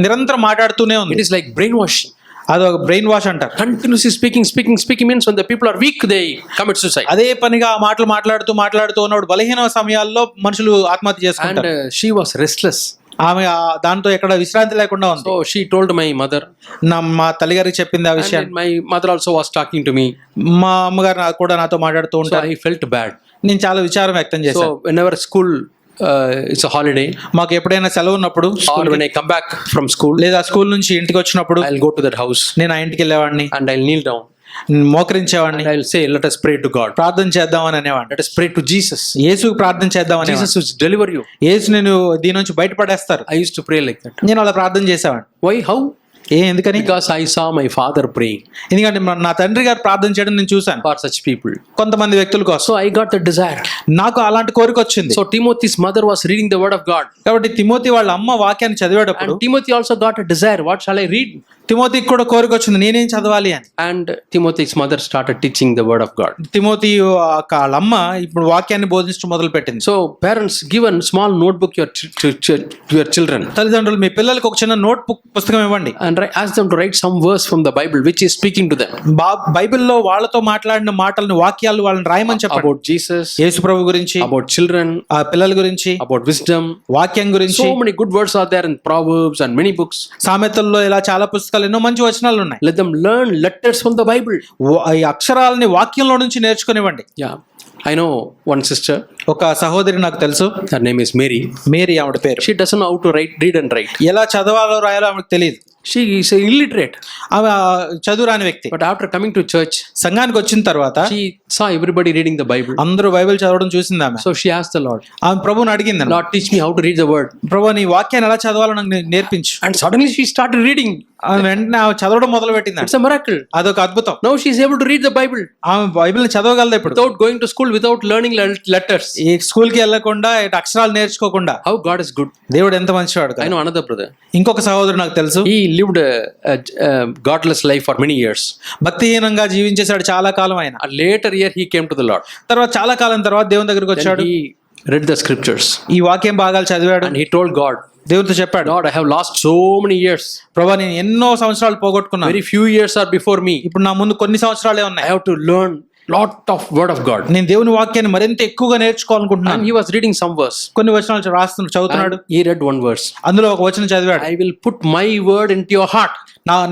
నిరంతరం మాట్లాడుతూనే ఉంది. It is like brainwashing. అది ఒక బ్రెయిన్ వాష్ అంటారు. Continuously speaking means when the people are weak, they commit suicide. అదే పనిగా ఆ మాటలు మాట్లాడుతూ ఉన్నప్పుడు బలహీన సమయాల్లో మనుషులు ఆత్మహత్య And చేసుకుంటారు. she was restless. ఆమె దాంతో ఎక్కడ విశ్రాంతి లేకుండా ఉంది. So she told my mother, మా తల్లిగారికి చెప్పింది ఆ and విషయాన్ని. my mother also was talking to me. మా అమ్మగారు కూడా నాతో మాట్లాడుతూ So ఉంటారు. I felt bad. నేను చాలా విచారం వ్యక్తం చేశాను. So whenever school it's a holiday, మాకు ఎప్పుడైనా సెలవు ఉన్నప్పుడు or when I come back from school, లేదా స్కూల్ నుంచి ఇంటికి వచ్చినప్పుడు I'll go to that house నేను ఆ ఇంటికి వెళ్ళేవాడిని, and I'll kneel down మోకరించేవాడిని, and I'll say, let us pray to God. ప్రార్థన చేద్దామని అనేవాడిని. Let us pray to Jesus. యేసుకు ప్రార్థన చేద్దామని. Jesus will deliver you. యేసు నేను దీని నుంచి బయటపడేస్తారు. I used to pray like that. నేను అలా ప్రార్థన చేసేవాడిని. Why? How? ఎందుకని? Because I saw my father praying ఎందుకంటే నా తండ్రి గారు ప్రార్థన చేయడం నేను చూశాను for such people. కొంతమంది వ్యక్తుల కోసం. So I got the desire. నాకు అలాంటి కోరిక వచ్చింది. So Timothy's mother was reading the word of God. కాబట్టి తిమోతి వాళ్ళ అమ్మ వాక్యాన్ని చదివేటప్పుడు And Timothy also got a desire. What shall I read? తిమోతికి కూడా కోరిక వచ్చింది, నేనేం చదవాలి అని. And Timothy's mother started teaching the word of God. Timothy వాళ్ళ అమ్మ ఇప్పుడు వాక్యాన్ని బోధించడం మొదలు పెట్టింది. So parents, give a small notebook to your children. తల్లిదండ్రులు మీ పిల్లలకి ఒక చిన్న నోట్ బుక్ పుస్తకం ఇవ్వండి. And ask them to write some verse from the Bible which is speaking to them. బైబిల్లో వాళ్ళతో మాట్లాడిన మాటలను వాక్యాలు వాళ్ళని రాయమని చెప్పండి. About Jesus, యేసు ప్రభు గురించి, about children, ఆ పిల్లల గురించి, about wisdom. వాక్యం గురించి. So many good words are there in Proverbs and many books. సామెతల్లో ఇలా చాలా పుస్తకాలు అవకాశాలు ఎన్నో మంచి వచనాలు ఉన్నాయి. Let them learn letters from the Bible. ఈ అక్షరాలని వాక్యంలో నుంచి నేర్చుకునివ్వండి. Yeah. I know one sister. ఒక సహోదరి నాకు తెలుసు, Her name is Mary. Mary ఆవిడ పేరు. She doesn't know how to read and write. ఎలా చదవాలో రాయాలో ఆమెకు తెలియదు. She is illiterate. ఆమె చదువు రాని వ్యక్తి. But after coming to church, సంఘానికి వచ్చిన తర్వాత she saw everybody reading the Bible. అందరూ బైబిల్ చదవడం చూసింది ఆమె. So she asked the Lord, ఆమె ప్రభువుని అడిగింది, Lord, teach me how to read the word. ప్రభు నీ వాక్యాన్ని ఎలా చదవాలో నాకు నేర్పించు. And suddenly she started reading. ఆమె వెంటనే ఆమె చదవడం మొదలు పెట్టింది. It's a miracle. అదొక అద్భుతం. Now she is able to read the Bible ఆమె బైబిల్ చదవగలదు ఇప్పుడు, without going to school, without learning letters. ఈ స్కూల్ కి వెళ్ళకుండా ఇటు అక్షరాలు నేర్చుకోకుండా. How God is good. దేవుడు ఎంత మంచివాడు కదా. I know another brother. ఇంకొక సహోదరుడు నాకు తెలుసు. He lived a godless life for many years. భక్తిహీనంగా జీవించేశాడు చాలా కాలం ఆయన. A later year he came to the Lord. తర్వాత చాలా కాలం తర్వాత దేవుని దగ్గరికి Then వచ్చాడు. he read the scriptures ఈ వాక్యం భాగాలు చదివాడు. and he told God, దేవుడితో చెప్పాడు, Lord, I have lost so many years. ప్రభా నేను ఎన్నో సంవత్సరాలు పోగొట్టుకున్నాను. Very few years are before me. ఇప్పుడు నా ముందు కొన్ని సంవత్సరాలే I ఉన్నాయి. have to learn lot of word of God. నేను దేవుని వాక్యాన్ని మరింత ఎక్కువగా నేర్చుకోవాలనుకుంటున్నాను. And he was reading some verse. కొన్ని వచనాలు చదువుతున్నాడు. And he read one verse. అందులో ఒక వచనం చదివాడు, I will put my word into your heart.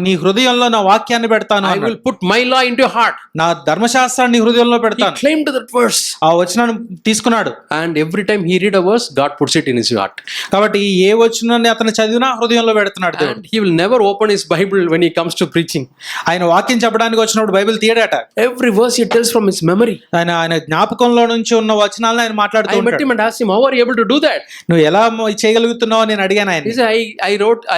నీ హృదయంలో నా వాక్యాన్ని పెడతాను. I will put my law into your heart. నా ధర్మశాస్త్రాన్ని నీ హృదయంలో He పెడతాను. claimed that verse. ఆ వచనాన్ని తీసుకున్నాడు. And every time he read a verse, God puts it in his heart. కాబట్టి ఏ వచనాన్ని అతను చదివినా హృదయంలో పెడుతున్నాడు దేవుడు. And he will never open his Bible when he comes to preaching. ఆయన వాక్యం చెప్పడానికి వచ్చినప్పుడు Bible తీయడట. Every verse he tells from his memory. ఆయన జ్ఞాపకంలో నుంచి ఉన్న వచనాలను ఆయన మాట్లాడుతూ I met ఉంటాడు. him and asked him, how are you able to do that? నువ్వు ఎలా చేయగలుగుతున్నావు అని నేను అడిగాను ఆయన. He said,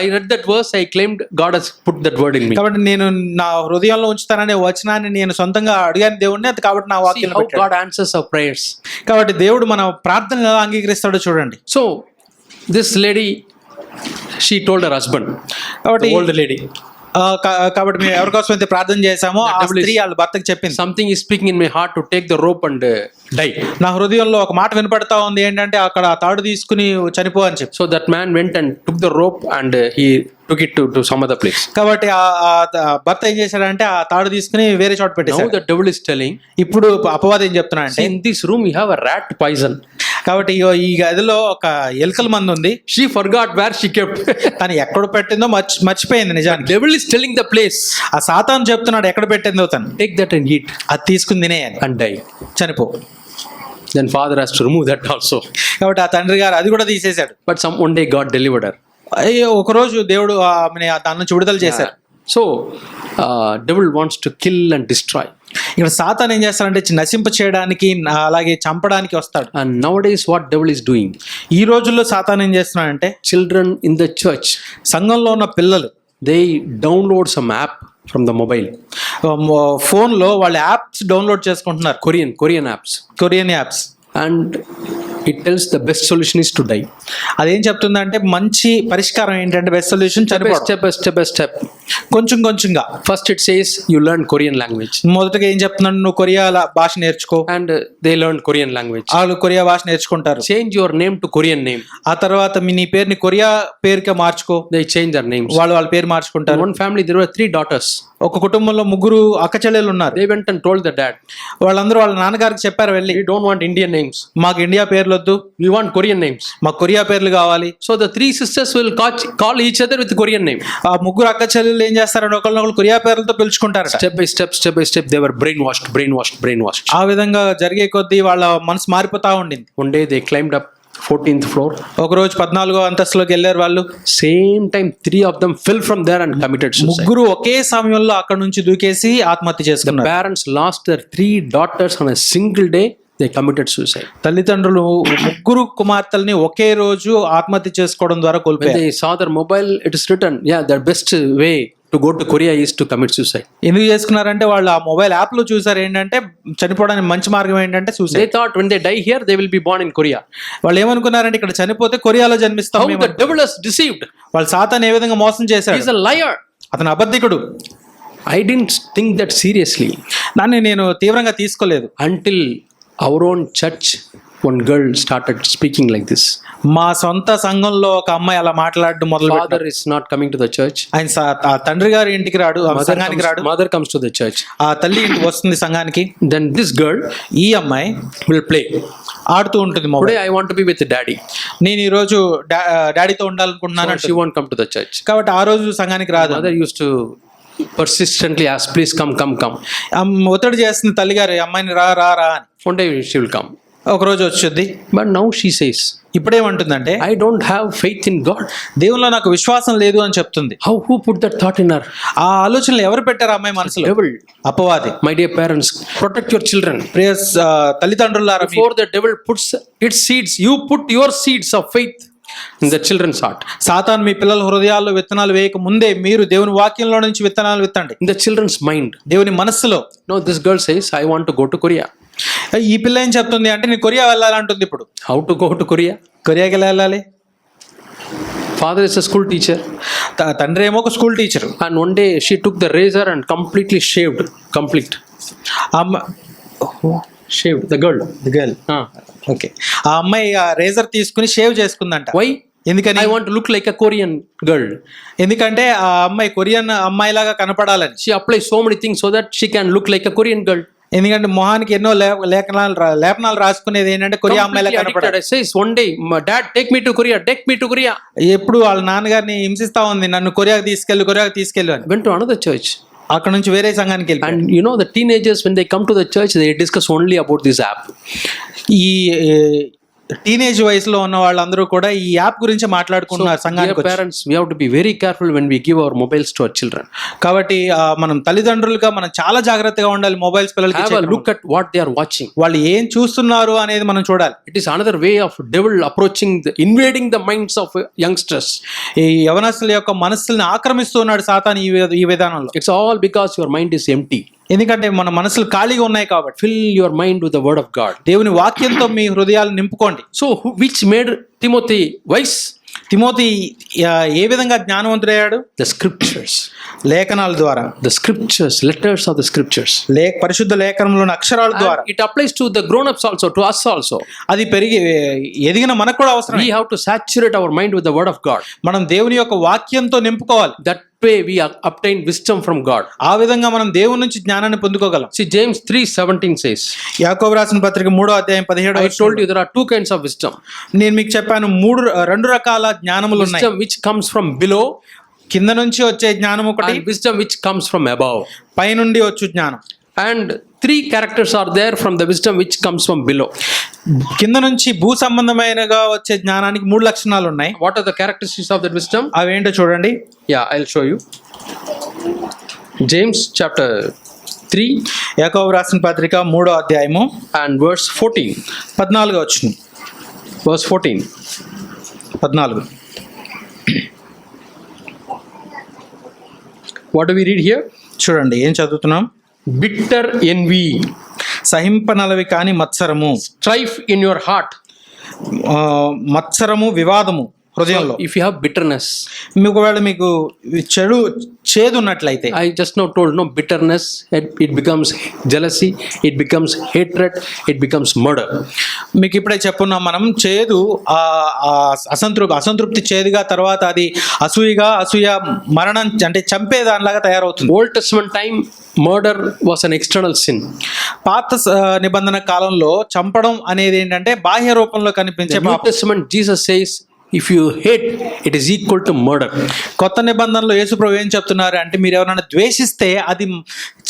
I read that verse, I claimed God has put that word in me. కాబట్టి నేను నా హృదయంలో ఉంచుతాననే వచనాన్ని నేను సొంతంగా అడిగాను దేవుడిని, అది కాబట్టి నా See వాక్యం how God answers our prayers. కాబట్టి దేవుడు మన ప్రార్థనలు ఎలా అంగీకరిస్తాడో చూడండి. So this lady, she told her husband, కాబట్టి the old lady, కాబట్టి మేము ఎవరి కోసం అయితే ప్రార్థన చేశామో ఆ devil is- స్త్రీ వాళ్ళ భర్తకి చెప్పింది, something is speaking in my heart to take the rope and die. నా హృదయంలో ఒక మాట వినపడతా ఉంది, ఏంటంటే అక్కడ ఆ తాడు తీసుకుని చనిపో అని చెప్పి. So that man went and took the rope and he took it to some other place. కాబట్టి ఆ భర్త ఏం చేశాడంటే ఆ తాడు తీసుకుని వేరే చోట Now పెట్టేశాడు. the devil is telling, ఇప్పుడు అపవాదం ఏం చెప్తున్నా అంటే, see, in this room you have a rat poison. కాబట్టి ఈ గదిలో ఒక ఎలుకల మందు ఉంది, She forgot where she kept. తను ఎక్కడ పెట్టిందో మర్చిపోయింది నిజానికి. Devil is telling the place, ఆ సాతాను చెప్తున్నాడు ఎక్కడ పెట్టిందో తను, take that and eat అది తీసుకుని తినే అని, and die. చనిపో. Then father has to remove that also. కాబట్టి ఆ తండ్రి గారు అది కూడా తీసేశాడు. But one day God delivered her. ఒకరోజు దేవుడు ఆమెని దాని నుంచి విడుదల చేశారు. So devil wants to kill and destroy. ఇక్కడ సాతాను ఏం చేస్తాడంటే నశింప చేయడానికి అలాగే చంపడానికి వస్తాడు. And nowadays what devil is doing? ఈ రోజుల్లో సాతాను ఏం చేస్తున్నాడంటే, Children in the church, సంఘంలో ఉన్న పిల్లలు they download some app from the mobile. ఫోన్లో వాళ్ళ యాప్స్ డౌన్లోడ్ చేసుకుంటున్నారు, Korean apps. Korean apps. And it tells the best solution is to die. అదేం చెప్తుందంటే మంచి పరిష్కారం ఏంటంటే బెస్ట్ సొల్యూషన్ చనిపోవడం. Step by step. కొంచెంగా. First it says you learn Korean language. మొదటగా ఏం చెప్తున్నాడు, నువ్వు కొరియా భాష నేర్చుకో. And they learn Korean language. వాళ్ళు కొరియా భాష నేర్చుకుంటారు. Change your name to Korean name. ఆ తర్వాత నీ పేరుని కొరియా పేరుగా మార్చుకో. They change their names. వాళ్ళ పేరు In మార్చుకుంటారు. one family there were 3 daughters. ఒక కుటుంబంలో 3 అక్క చెల్లెలు ఉన్నారు. They went and told the dad, వాళ్ళందరూ వాళ్ళ నాన్నగారికి చెప్పారు వెళ్ళి, we don't want Indian names. మాకు ఇండియా పేర్లు వద్దు, We want Korean names. మాకు కొరియా పేర్లు కావాలి. So the 3 sisters will call each other with Korean name. ఆ 3 అక్క చెల్లెలు ఏం చేస్తారంటే ఒకరినొకరు కొరియా పేర్లతో పిలుచుకుంటారు. Step by step they were brainwashed. ఆ విధంగా జరిగే కొద్దీ వాళ్ళ మనసు మారిపోతా ఉండింది. One day they climbed up 14th floor. ఒకరోజు 14వ అంతస్తులోకి వెళ్ళారు వాళ్ళు. Same time 3 of them fell from there and committed suicide. 3 ఒకే సమయంలో అక్కడ నుంచి దూకేసి ఆత్మహత్య The చేసుకున్నారు. parents lost their 3 daughters on a single day. They committed suicide. తల్లిదండ్రులు 3 కుమార్తెల్ని ఒకే రోజు ఆత్మహత్య చేసుకోవడం ద్వారా When కోల్పోయారు. they saw their mobile, it is written, their best way to go to Korea is to commit suicide. ఎందుకు చేసుకున్నారంటే వాళ్ళు ఆ మొబైల్ యాప్ లో చూసారు ఏంటంటే చనిపోవడానికి మంచి మార్గం ఏంటంటే They suicide. thought when they die here, they will be born in Korea. వాళ్ళు ఏమనుకున్నారంటే ఇక్కడ చనిపోతే కొరియాలో జన్మిస్తాం How మేము. the devil has deceived. వాళ్ళు సాతాను ఏ విధంగా మోసం He చేశాడు. is a liar. అతను అబద్ధికుడు. I didn't think that seriously దాన్ని నేను తీవ్రంగా తీసుకోలేదు. until our own church one girl started speaking like this. మా సొంత సంఘంలో ఒక అమ్మాయి అలా మాట్లాడడం మొదలు Father is not coming to the church. ఆయన ఆ తండ్రి గారి ఇంటికి రాడు, ఆ సంఘానికి రాడు. Mother comes to the church. ఆ తల్లి ఇంటికి వస్తుంది సంఘానికి. Then this girl ఈ అమ్మాయి will play. ఆడుతూ ఉంటుంది mobile. Today I want to be with daddy. నేను ఈ రోజు డాడీతో ఉండాలనుకుంటున్నాను. So she won't come to the church. కాబట్టి ఆ రోజు సంఘానికి రాదు. Mother used to persistently ask, please come. ఒత్తిడి చేస్తుంది తల్లి గారు అమ్మాయిని రా అని. One day she will come. ఒక రోజు వచ్చుద్ది. But now she says, ఇప్పుడేమంటుందంటే I don't have faith in God. దేవునిలో నాకు విశ్వాసం లేదు అని చెప్తుంది. Who put that thought in her? ఆ ఆలోచనలు ఎవరు పెట్టారు అమ్మాయి మనసులో? Devil. అపవాది. My dear parents, protect your children. Priya తల్లిదండ్రులారా, Before the devil puts its seeds, you put your seeds of faith in the children's heart. సాతాను మీ పిల్లల హృదయాల్లో విత్తనాలు వేయక ముందే మీరు దేవుని వాక్యంలో నుంచి విత్తనాలు విత్తండి. In the children's mind. దేవుని మనస్సులో. No, this girl says, I want to go to Korea. ఈ పిల్ల ఏం చెప్తుంది అంటే నేను కొరియా వెళ్ళాలంటుంది. ఇప్పుడు How to go to Korea? కొరియాకి ఎలా వెళ్ళాలి? Father is a school teacher. తండ్రి ఏమో ఒక school teacher. And one day she took the razor and completely shaved. Shaved the girl. Girl. Okay. ఆ అమ్మాయి ఆ రేజర్ తీసుకుని షేవ్ చేసుకుందంట. Why? ఎందుకని? I want to look like a Korean girl. ఎందుకంటే ఆ అమ్మాయి Korean అమ్మాయిలాగా కనపడాలని. She applies so many things so that she can look like a Korean girl. ఎందుకంటే మొహానికి ఎన్నో లేపనాలు రాసుకునేది ఏంటంటే కొరియా అమ్మాయిలా కనపడాలి. Says one day, Dad, take me to Korea. ఎప్పుడు వాళ్ళ నాన్నగారిని హింసిస్తా ఉంది, నన్ను కొరియాకి తీసుకెళ్ళు అని. Went to another church. అక్కడ నుంచి వేరే సంఘానికి వెళ్ళి. And you know the teenagers when they come to the church they discuss only about this app. ఈ టీనేజ్ వయసులో ఉన్న వాళ్ళందరూ కూడా ఈ యాప్ గురించి మాట్లాడుకుంటున్నారు సంఘానికి. Parents, we have to be very careful when we give our mobiles to our children. కాబట్టి మనం తల్లిదండ్రులుగా మనం చాలా జాగ్రత్తగా ఉండాలి. మొబైల్స్ పిల్లలకి have a look at what they are watching. వాళ్ళు ఏం చూస్తున్నారు అనేది మనం చూడాలి. It is another way of devil approaching invading the minds of youngsters. ఈ యవనస్తుల యొక్క మనస్సుల్ని ఆక్రమిస్తున్నాడు సాతాను ఈ విధానంలో. It's all because your mind is empty. ఎందుకంటే మన మనసులు ఖాళీగా ఉన్నాయి కాబట్టి. Fill your mind with the word of God. దేవుని వాక్యంతో మీ హృదయాలు నింపుకోండి. So which made Timothy wise? Timothy ఏ విధంగా జ్ఞానవంతుడయ్యాడు? The scriptures. లేఖనాల ద్వారా. The scriptures, letters of the scriptures. పరిశుద్ధ లేఖనంలోని అక్షరాల ద్వారా. It applies to the grown ups also, to us also. అది ఎదిగిన మనకు కూడా అవసరం. We have to saturate our mind with the word of God. మనం దేవుని యొక్క వాక్యంతో నింపుకోవాలి. That way we obtain wisdom from God. ఆ విధంగా మనం దేవుని నుంచి జ్ఞానాన్ని పొందుకోగలం. See, James 3:17 says, యాకోబు రాసిన పత్రిక 3వ అధ్యాయం 17వ I told you there are two kinds of wisdom. నేను మీకు చెప్పాను రెండు రకాల జ్ఞానములు ఉన్నాయి. Wisdom which comes from below, కింద నుంచి వచ్చే జ్ఞానం ఒకటి, and wisdom which comes from above. పై నుండి వచ్చు జ్ఞానం. And three characters are there from the wisdom which comes from below. కింద నుంచి భూ సంబంధమైనగా వచ్చే జ్ఞానానికి 3 లక్షణాలు ఉన్నాయి. What are the characteristics of that wisdom? అవేంటో చూడండి. Yeah, I'll show you. James chapter 3, యాకోబు రాసిన పత్రిక 3వ అధ్యాయము and verse 14. 14వ వచనం. Verse 14. 14. What do we read here? చూడండి ఏం చదువుతున్నాం. Bitter envy, సహింపనలవి కాని మత్సరము, strife in your heart. మత్సరము వివాదము హృదయంలో. If you have bitterness, ఒకవేళ మీకు చేదు ఉన్నట్లయితే, I just now told, no, bitterness, it becomes jealousy, it becomes hatred, it becomes murder. మీకు ఇప్పుడే చెప్పున్నాం మనం, చేదు అసంతృప్తి చేదుగా, తర్వాత అది అసూయ మరణం అంటే చంపేదానిలాగా తయారవుతుంది. Old Testament time, murder was an external sin. పాత నిబంధన కాలంలో చంపడం అనేది ఏంటంటే బాహ్య రూపంలో కనిపించే. New Testament, Jesus says, if you hate, it is equal to murder. కొత్త నిబంధనలో యేసు ప్రభువు ఏం చెప్తున్నారు అంటే, మీరు ఎవరైనా ద్వేషిస్తే అది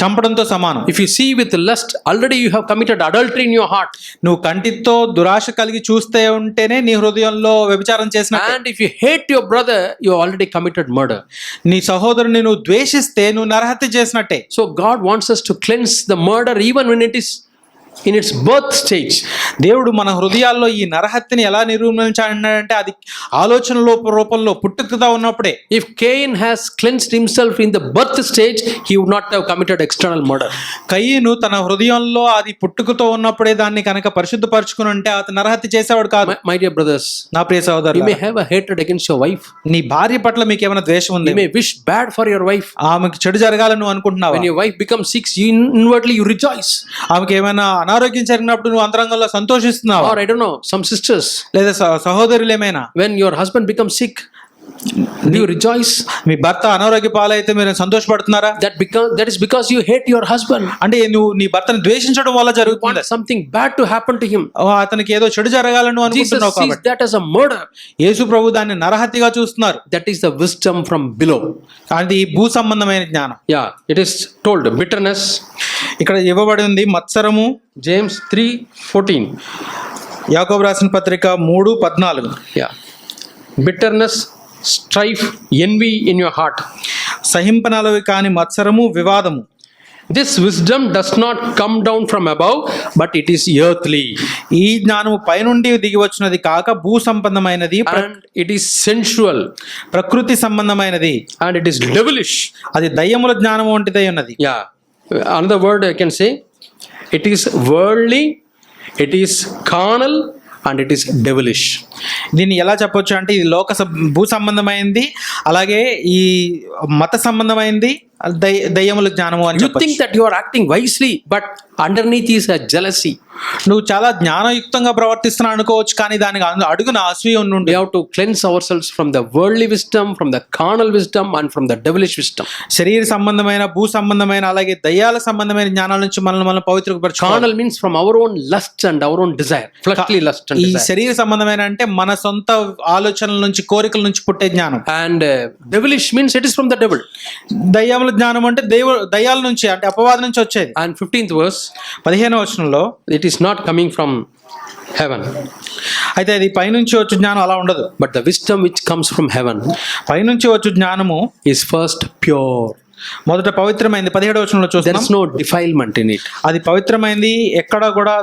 చంపడంతో సమానం. If you see with lust, already you have committed adultery in your heart. నువ్వు కంటితో దురాశ కలిగి చూస్తే ఉంటేనే నీ హృదయంలో వ్యభిచారం చేసినట్టే. And if you hate your brother, you have already committed murder. నీ సహోదరుని నువ్వు ద్వేషిస్తే నువ్వు నరహత్య చేసినట్టే. So God wants us to cleanse the murder even when it is in its birth stage. దేవుడు మన హృదయాల్లో ఈ నరహత్యని ఎలా నిర్మూలించాడంటే, అది ఆలోచన రూపంలో పుట్టుకతో ఉన్నప్పుడే. If Cain has cleansed himself in the birth stage, he would not have committed external murder. కయీను తన హృదయంలో అది పుట్టుకతో ఉన్నప్పుడే దాన్ని కనుక పరిశుద్ధపరచుకుని ఉంటే అతను నరహత్య చేసేవాడు కాదు. My dear brothers, నా ప్రియ సహోదరులు, you may have a hatred against your wife. నీ భార్య పట్ల మీకు ఏమైనా ద్వేషం ఉంది. You may wish bad for your wife. ఆమెకు చెడు జరగాలని నువ్వు అనుకుంటున్నావు. When your wife becomes sick, inwardly you rejoice. ఆమెకి ఏమైనా అనారోగ్యం జరిగినప్పుడు నువ్వు అంతరంగంలో సంతోషిస్తున్నావా? Or I don't know, some sisters, లేదా సహోదరులు ఏమైనా when your husband becomes sick, do you rejoice? మీ భర్త అనారోగ్య పాలైతే మీరు సంతోషపడుతున్నారా? That is because you hate your husband. అంటే నువ్వు నీ భర్తను ద్వేషించడం వల్ల Want జరుగుతుంది. something bad to happen to him. అతనికి ఏదో చెడు జరగాలని నువ్వు Jesus అనుకుంటున్నావు sees కాబట్టి that as a murder. యేసు ప్రభు దాన్ని నరహత్యగా చూస్తున్నారు. That is the wisdom from below. అది భూ సంబంధమైన జ్ఞానం. Yeah, it is told bitterness. ఇక్కడ ఇవ్వబడి ఉంది మత్సరము. James 3:14. యాకోబు రాసిన పత్రిక 3:14. Yeah, bitterness, strife, envy in your heart. సహింపనలవి కాని మత్సరము, వివాదము. This wisdom does not come down from above, but it is earthly, ఈ జ్ఞానము పైనుండి దిగి వచ్చినది కాక భూ సంబంధమైనది, and it is sensual, ప్రకృతి సంబంధమైనది, and it is devilish. అది దయ్యముల జ్ఞానము వంటిదై ఉన్నది. Yeah, another word I can say, it is worldly, it is carnal, and it is devilish. దీన్ని ఎలా చెప్పొచ్చు అంటే ఇది భూ సంబంధమైంది, అలాగే ఈ మత సంబంధమైంది, దయ్యముల జ్ఞానము అని You చెప్పొచ్చు. think that you are acting wisely, but underneath is a jealousy. నువ్వు చాలా జ్ఞానయుక్తంగా ప్రవర్తిస్తున్నావు అనుకోవచ్చు, కానీ దానికి అడుగున అసూయ ఉండి We have to cleanse ourselves from the worldly wisdom, from the carnal wisdom, and from the devilish wisdom. శరీర సంబంధమైన, భూ సంబంధమైన, అలాగే దయ్యాల సంబంధమైన జ్ఞానాల నుంచి మనం పవిత్రపరచుకోవాలి. Carnal means from our own lust and our own desire, fleshly lust and ఈ desire. శరీర సంబంధమైన అంటే మన సొంత ఆలోచనల నుంచి, కోరికల నుంచి పుట్టే జ్ఞానం. And devilish means it is from the devil. దయ్యాల జ్ఞానం అంటే దయ్యాల నుంచి, అంటే అపవాది నుంచి వచ్చేది. And 15th verse, 15వ వచనంలో it is not coming from heaven, అయితే అది పైనుంచి వచ్చే జ్ఞానం అలా ఉండదు. but the wisdom which comes from heaven పైనుంచి వచ్చే జ్ఞానము is first pure. మొదట పవిత్రమైంది. 17వ వచనంలో There చూస్తున్నాం. is no defilement in it. అది పవిత్రమైంది, ఎక్కడ కూడా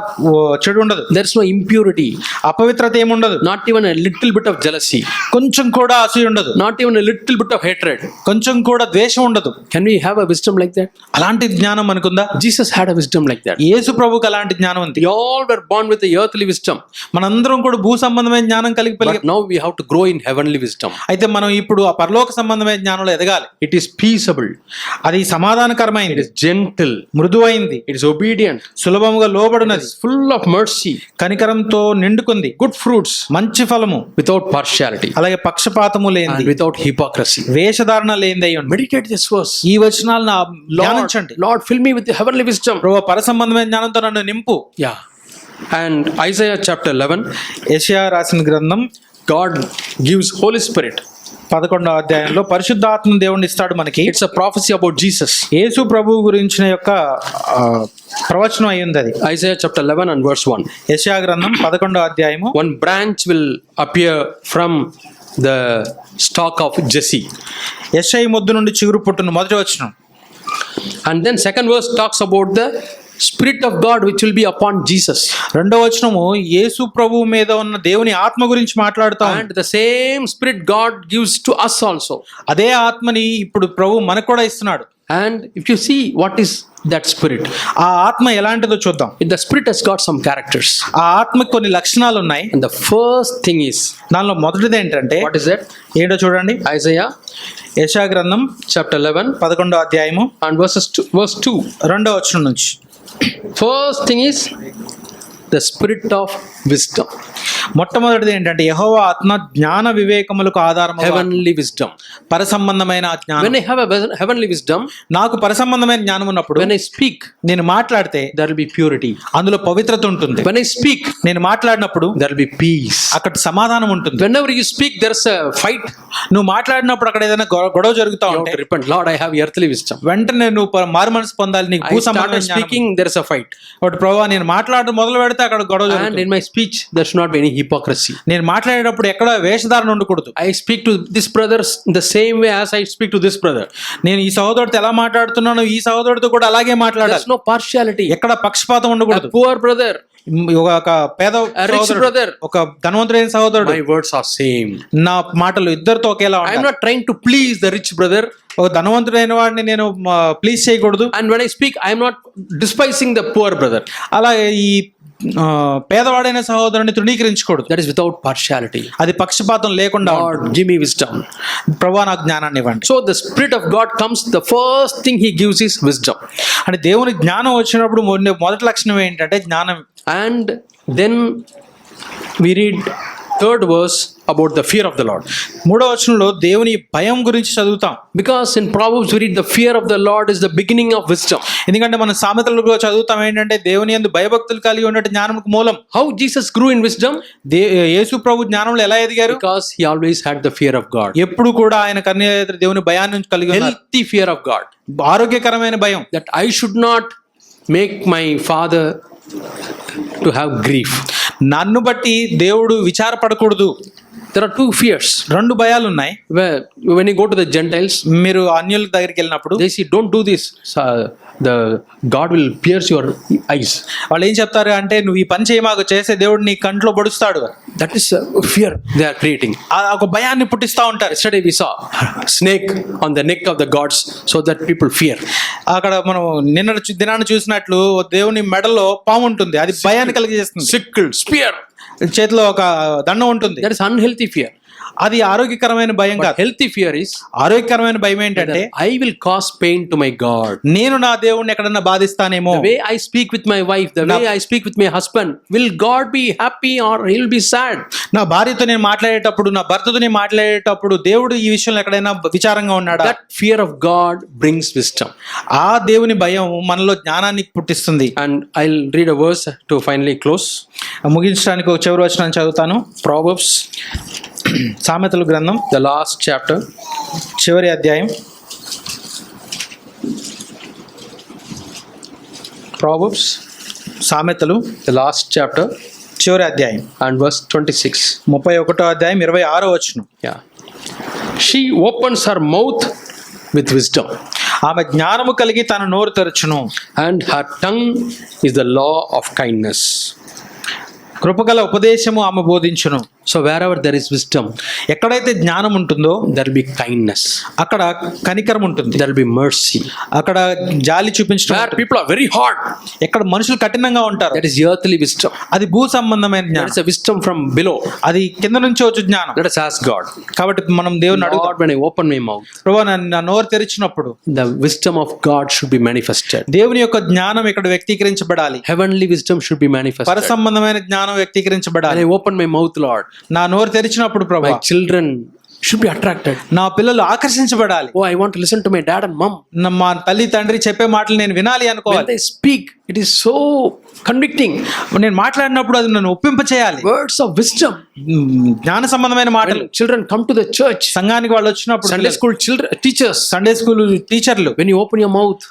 చెడు ఉండదు, There is no impurity, అపవిత్రత ఏముండదు, not even a little bit of jealousy, కొంచెం కూడా అసూయ ఉండదు, not even a little bit of hatred. కొంచెం కూడా ద్వేషం ఉండదు. Can we have a wisdom like that? అలాంటి జ్ఞానం మనకుందా? Jesus had a wisdom like that. యేసు ప్రభువుకి అలాంటి జ్ఞానం ఉంది. We all were born with the earthly wisdom, మనందరం కూడా భూ సంబంధమైన జ్ఞానం కలిగి but now we have to grow in heavenly wisdom. అయితే మనం ఇప్పుడు ఆ పరలోక సంబంధమైన జ్ఞానంలో ఎదగాలి. It is peaceable, అది సమాధానకరమైనది, it is gentle, మృదువైంది, it is obedient, సులభముగా it లోబడినది, is full of mercy, కనికరంతో నిండుకుంది, good fruits, మంచి ఫలము, without partiality, అలాగే పక్షపాతము and లేనిది, without hypocrisy. వేషధారణ లేనిదై ఉంది. Meditate this verse. ఈ వచనాలను ధ్యానించండి. Lord, fill me with the heavenly wisdom. ప్రభువా పర సంబంధమైన జ్ఞానంతో నన్ను నింపు. Yeah. And Isaiah chapter 11, యెషయా రాసిన గ్రంథం God gives Holy Spirit. 11వ అధ్యాయంలో పరిశుద్ధాత్మ దేవుని ఇస్తాడు మనకి. It's a prophecy about Jesus. యేసు ప్రభువు గురించిన యొక్క ప్రవచనం అయ్యింది అది. Isaiah chapter 11 and verse 1. యెషయా గ్రంథం 11వ అధ్యాయము. One branch will appear from the stalk of Jesse. యెషయి మొద్దు నుండి చిగురు పుట్టును, మొదటి వచనం. And then second verse talks about the Spirit of God which will be upon Jesus. రెండవ వచనము యేసు ప్రభువు మీద ఉన్న దేవుని ఆత్మ గురించి మాట్లాడుతాం. And the same Spirit God gives to us also. అదే ఆత్మని ఇప్పుడు ప్రభు మనకు కూడా ఇస్తున్నాడు. And if you see what is that Spirit, ఆ ఆత్మ ఎలాంటిదో చూద్దాం. the Spirit has got some characters. ఆ ఆత్మకి కొన్ని లక్షణాలు ఉన్నాయి. And the first thing is, దానిలో మొదటిది ఏంటంటే, what is that? ఏంటో చూడండి. Isaiah యెషయా గ్రంథం chapter 11 11వ అధ్యాయము and verse 2. రెండవ వచనం నుంచి. First thing is the spirit of wisdom, మొట్టమొదటిది ఏంటంటే యెహోవా ఆత్మ జ్ఞాన వివేకములకు ఆధారము, heavenly wisdom. పర సంబంధమైన జ్ఞానం. When I have a heavenly wisdom, నాకు పర సంబంధమైన జ్ఞానం ఉన్నప్పుడు when I speak, నేను మాట్లాడితే there will be purity. అందులో పవిత్రత ఉంటుంది. When I speak, నేను మాట్లాడినప్పుడు there will be peace. అక్కడ సమాధానం ఉంటుంది. Whenever you speak, there's a fight. నువ్వు మాట్లాడినప్పుడు అక్కడ ఏదైనా గొడవ జరుగుతా You have ఉంటే to repent. Lord, I have earthly wisdom. వెంటనే నువ్వు మారు మనసు పొందాలి. నీకు I భూ started సంబంధమైన జ్ఞానం. speaking, there's a fight. ఒకటి ప్రభువా నేను మాట్లాడడం మొదలు పెడితే అక్కడ గొడవ And జరుగుతుంది. in my speech, there should not be any hypocrisy. నేను మాట్లాడేటప్పుడు ఎక్కడ వేషధారణ ఉండకూడదు. I speak to this brother the same way as I speak to this brother. నేను ఈ సహోదరుడితో ఎలా మాట్లాడుతున్నానో ఈ సహోదరుడితో కూడా అలాగే మాట్లాడాలి. There's no partiality. ఎక్కడ పక్షపాతం ఉండకూడదు. A poor brother, ఒక పేద a rich సహోదరుడు, brother, ఒక ధనవంతుడైన సహోదరుడు, my words are same. నా మాటలు ఇద్దరితో ఒకేలా I am ఉంటాయి. not trying to please the rich brother. ఒక ధనవంతుడైన వాడిని నేను ప్లీజ్ చేయకూడదు. And when I speak, I am not despising the poor brother. అలాగే ఈ పేదవాడైన సహోదరుని తృణీకరించకూడదు. That is without partiality. అది పక్షపాతం లేకుండా Lord, give me wisdom. ప్రభువా నాకు జ్ఞానాన్ని ఇవ్వండి. So the Spirit of God comes, the first thing He gives is wisdom. అంటే దేవుని జ్ఞానం వచ్చినప్పుడు మొదటి లక్షణం ఏంటంటే జ్ఞానం. And then we read third verse about the fear of the Lord. మూడవ వచనంలో దేవుని భయం గురించి చదువుతాం. Because in Proverbs we read the fear of the Lord is the beginning of wisdom. ఎందుకంటే మనం సామెతలలో చదువుతాం ఏంటంటే దేవుని యందు భయభక్తులు కలిగి ఉన్నట్టు జ్ఞానంకు మూలం. How Jesus grew in wisdom? యేసు ప్రభు జ్ఞానంలో ఎలా ఎదిగారు? Because he always had the fear of God. ఎప్పుడు కూడా ఆయన కన్య దేవుని భయాన్ని కలిగి ఉన్నారు. Healthy fear of God. ఆరోగ్యకరమైన భయం. That I should not make my father to have grief. నన్ను బట్టి దేవుడు విచారపడకూడదు. There are two fears. రెండు భయాలు ఉన్నాయి. When you go to the Gentiles, మీరు అన్యుల దగ్గరికి వెళ్ళినప్పుడు they say, don't do this. The God will pierce your eyes. వాళ్ళు ఏం చెప్తారు అంటే నువ్వు ఈ పని చేయమాకు, చేసే దేవుడు నీ కంట్లో పొడుస్తాడు. That is a fear they are creating. ఒక భయాన్ని పుట్టిస్తా ఉంటారు. Yesterday we saw snake on the neck of the gods so that people fear. అక్కడ మనం నిన్న దినాన్ని చూసినట్లు దేవుని మెడలో పాము ఉంటుంది, అది భయాన్ని కలిగజేస్తుంది. Sickle, spear. చేతిలో ఒక దండం ఉంటుంది. That is unhealthy fear. అది ఆరోగ్యకరమైన భయం కాదు. Healthy fear is ఆరోగ్యకరమైన భయం ఏంటంటే I will cause pain to my God. నేను నా దేవుణ్ణి ఎక్కడన్నా బాధిస్తానేమో. The way I speak with my wife, the way I speak with my husband, will God be happy or he'll be sad? నా భార్యతో నేను మాట్లాడేటప్పుడు, నా భర్తతో నేను మాట్లాడేటప్పుడు దేవుడు ఈ విషయంలో ఎక్కడైనా విచారంగా ఉన్నాడా? That fear of God brings wisdom. ఆ దేవుని భయం మనలో జ్ఞానాన్ని పుట్టిస్తుంది. And I'll read a verse to finally close. ముగించడానికి ఒక చివరి వచనం చదువుతాను. Proverbs, సామెతల గ్రంథం, the last chapter. చివరి అధ్యాయం. Proverbs, సామెతలు, the last chapter, చివరి అధ్యాయం and verse 26. 31వ అధ్యాయం 26వ వచనం. Yeah. She opens her mouth with wisdom, ఆమె జ్ఞానము కలిగి తన నోరు తెరచును. and her tongue is the law of kindness. కృపగల ఉపదేశము ఆమె బోధించును. So wherever there is wisdom, ఎక్కడైతే జ్ఞానం ఉంటుందో there will be kindness, అక్కడ కనికరం ఉంటుంది, there will be mercy. అక్కడ జాలి చూపించడం Where ఉంటుంది. people are very hard, ఎక్కడ మనుషులు కఠినంగా ఉంటారు, that is earthly wisdom. అది భూ సంబంధమైన That జ్ఞానం. is a wisdom from below. అది కింద నుంచి వచ్చే జ్ఞానం. Let us ask God. కాబట్టి మనం దేవుని అడుగుతాం, Lord, when I open my mouth, ప్రభువా నా నోరు తెరిచినప్పుడు the wisdom of God should be manifested. దేవుని యొక్క జ్ఞానం ఇక్కడ వ్యక్తీకరించబడాలి. Heavenly wisdom should be పర manifested. సంబంధమైన జ్ఞానం When వ్యక్తీకరించబడాలి. I open my mouth, Lord, నా నోరు తెరిచినప్పుడు my ప్రభువా children should be attracted. నా పిల్లలు ఆకర్షించబడాలి. Oh, I want to listen to my dad and mom. మా తల్లి తండ్రి చెప్పే మాటలు నేను వినాలి When అనుకోవాలి. they speak, it is so convicting. నేను మాట్లాడినప్పుడు అది నన్ను ఒప్పింప చేయాలి. Words of wisdom. జ్ఞాన సంబంధమైన మాటలు. When children come to the church, సంఘానికి వాళ్ళు వచ్చినప్పుడు, Sunday school children, teachers, Sunday school టీచర్లు, when you open your mouth,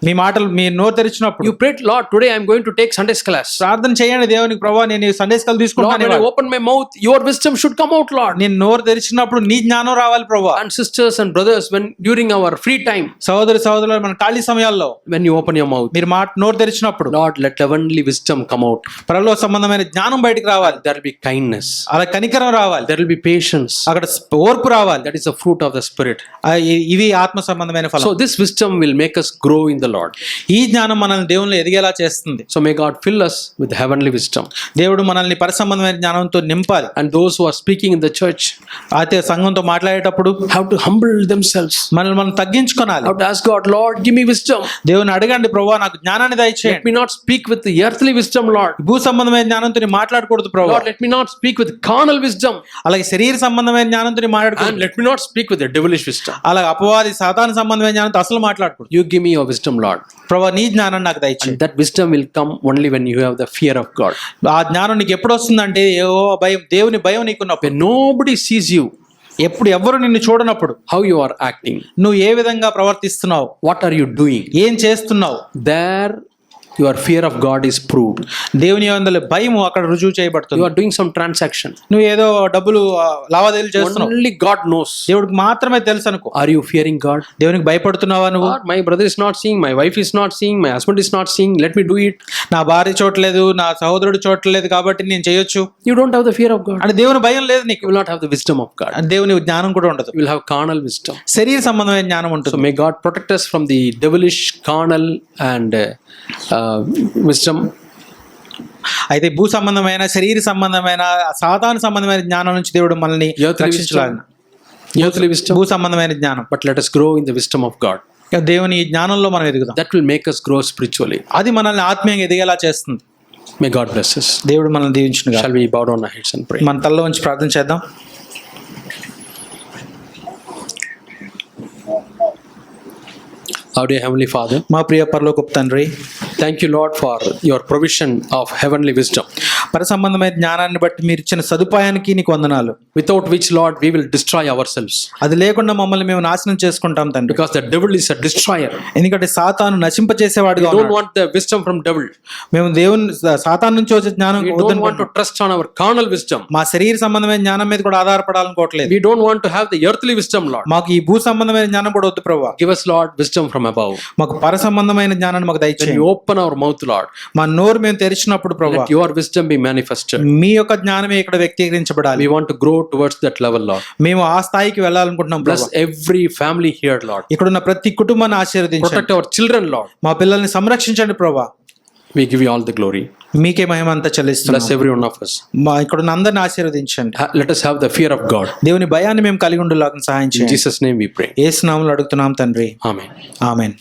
మీ మాటలు మీ నోరు తెరిచినప్పుడు you pray, Lord, today I am going to take Sunday's class. ప్రార్థన చేయండి దేవునికి, ప్రభువా నేను సండే స్కూల్ Lord, తీసుకుంటాను. when I open my mouth, your wisdom should come out, Lord. నేను నోరు తెరిచినప్పుడు నీ జ్ఞానం రావాలి ప్రభువా. And sisters and brothers, when during our free time, సహోదరులు మన ఖాళీ సమయాల్లో when you open your mouth, మీరు నోరు తెరిచినప్పుడు Lord, let heavenly wisdom come out. పరలోక సంబంధమైన జ్ఞానం బయటికి రావాలి. There will be kindness. అలా కనికరం రావాలి. There will be patience. అక్కడ ఓర్పు రావాలి. That is the fruit of the Spirit. ఇవి ఆత్మ సంబంధమైన ఫలం. So this wisdom will make us grow in the Lord. ఈ జ్ఞానం మనల్ని దేవునిలో ఎదిగేలా చేస్తుంది. So may God fill us with heavenly wisdom. దేవుడు మనల్ని పర సంబంధమైన జ్ఞానంతో నింపాలి. And those who are speaking in the church అయితే సంఘంతో మాట్లాడేటప్పుడు have to humble themselves. మనల్ని మనం తగ్గించుకోవాలి. Have to ask God, Lord, give me wisdom. దేవుని అడగండి, ప్రభువా నాకు జ్ఞానాన్ని Let దయచేయండి. me not speak with the earthly wisdom, Lord. భూ సంబంధమైన జ్ఞానంతో నేను మాట్లాడకూడదు ప్రభువా. Lord, let me not speak with carnal wisdom. అలాగే శరీర సంబంధమైన జ్ఞానంతో నేను And మాట్లాడకూడదు. let me not speak with the devilish wisdom. అలాగే అపవాది సాతాను సంబంధమైన జ్ఞానంతో అసలు మాట్లాడకూడదు. You give me your wisdom, Lord. ప్రభువా నీ జ్ఞానం నాకు దయచేయి. And that wisdom will come only when you have the fear of God. ఆ జ్ఞానం నీకు ఎప్పుడు వస్తుందంటే భయం, దేవుని భయం నీకున్నప్పుడు. When nobody sees you, ఎప్పుడు ఎవరు నిన్ను చూడనప్పుడు how you are acting, నువ్వు ఏ విధంగా ప్రవర్తిస్తున్నావు, what are you doing, ఏం చేస్తున్నావు, there your fear of God is proved. దేవుని యందు భయం అక్కడ రుజువు చేయబడుతుంది. You are doing some transaction. నువ్వు ఏదో డబ్బులు లావాదేవీలు చేస్తున్నావు, Only God knows. దేవుడికి మాత్రమే తెలుసు అనుకో. Are you fearing God? దేవునికి భయపడుతున్నావా నువ్వు? Or my brother is not seeing, my wife is not seeing, my husband is not seeing, let me do it. నా భార్య చూడలేదు, నా సహోదరుడు చూడలేదు కాబట్టి నేను చేయొచ్చు. You don't have the fear of God. అంటే దేవుని భయం లేదు నీకు. You will not have the wisdom of God. దేవుని జ్ఞానం కూడా ఉండదు. You will have carnal wisdom. శరీర సంబంధమైన జ్ఞానం So ఉంటుంది. may God protect us from the devilish, carnal and wisdom. అయితే భూ సంబంధమైన, శరీర సంబంధమైన, సాధారణ సంబంధమైన జ్ఞానం నుంచి దేవుడు మనల్ని Earthly రక్షించలాగిన earthly wisdom, భూ సంబంధమైన జ్ఞానం. but let us grow in the wisdom of God. దేవుని ఈ జ్ఞానంలో మనం ఎదుగుదాం. That will make us grow spiritually. అది మనల్ని ఆత్మీయంగా ఎదిగేలా చేస్తుంది. May God bless us. దేవుడు మనల్ని దీవించునుగా. Shall we bow down our heads and pray? మన తలలో ఉంచి ప్రార్థన చేద్దాం. Our dear Heavenly Father, మా ప్రియ పరలోకపు తండ్రి, thank you, Lord, for your provision of heavenly wisdom, పర సంబంధమైన జ్ఞానాన్ని బట్టి మీరు ఇచ్చిన సదుపాయానికి నీకు వందనాలు. without which, Lord, we will destroy ourselves. అది లేకుండా మమ్మల్ని మేము నాశనం చేసుకుంటాం తండ్రి. Because the devil is a destroyer. ఎందుకంటే సాతాను నశింపచేసేవాడుగా We don't ఉన్నాడు. want the wisdom from devil. మేము దేవుని సాతాను నుంచి వచ్చే జ్ఞానం We don't want to trust on our carnal wisdom. మా శరీర సంబంధమైన జ్ఞానం మీద కూడా ఆధారపడాలనుకోవట్లేదు. We don't want to have the earthly wisdom, Lord. మాకు ఈ భూ సంబంధమైన జ్ఞానం కూడా వద్దు ప్రభువా. Give us, Lord, wisdom from above. మాకు పర సంబంధమైన జ్ఞానాన్ని మాకు When దయచేయండి. we open our mouth, Lord, మా నోరు మేము తెరిచినప్పుడు ప్రభువా, let your wisdom be manifested. మీ యొక్క జ్ఞానమే ఇక్కడ వ్యక్తీకరించబడాలి. We want to grow towards that level, Lord. మేము ఆ స్థాయికి వెళ్ళాలనుకుంటున్నాం Bless ప్రభువా. every family here, Lord. ఇక్కడున్న ప్రతి కుటుంబాన్ని ఆశీర్వదించండి. Protect our children, Lord. మా పిల్లల్ని సంరక్షించండి ప్రభువా. We give you all the glory. మీకే మహిమ అంతా చెల్లిస్తున్నాం. Bless every one of us. మా ఇక్కడున్న అందరిని ఆశీర్వదించండి. Let us have the fear of God. దేవుని భయాన్ని మేము కలిగి ఉండేలాగా సహాయం In చేయండి. Jesus' name we pray. యేసు నామములో అడుగుతున్నాం తండ్రి. Amen. ఆమేన్.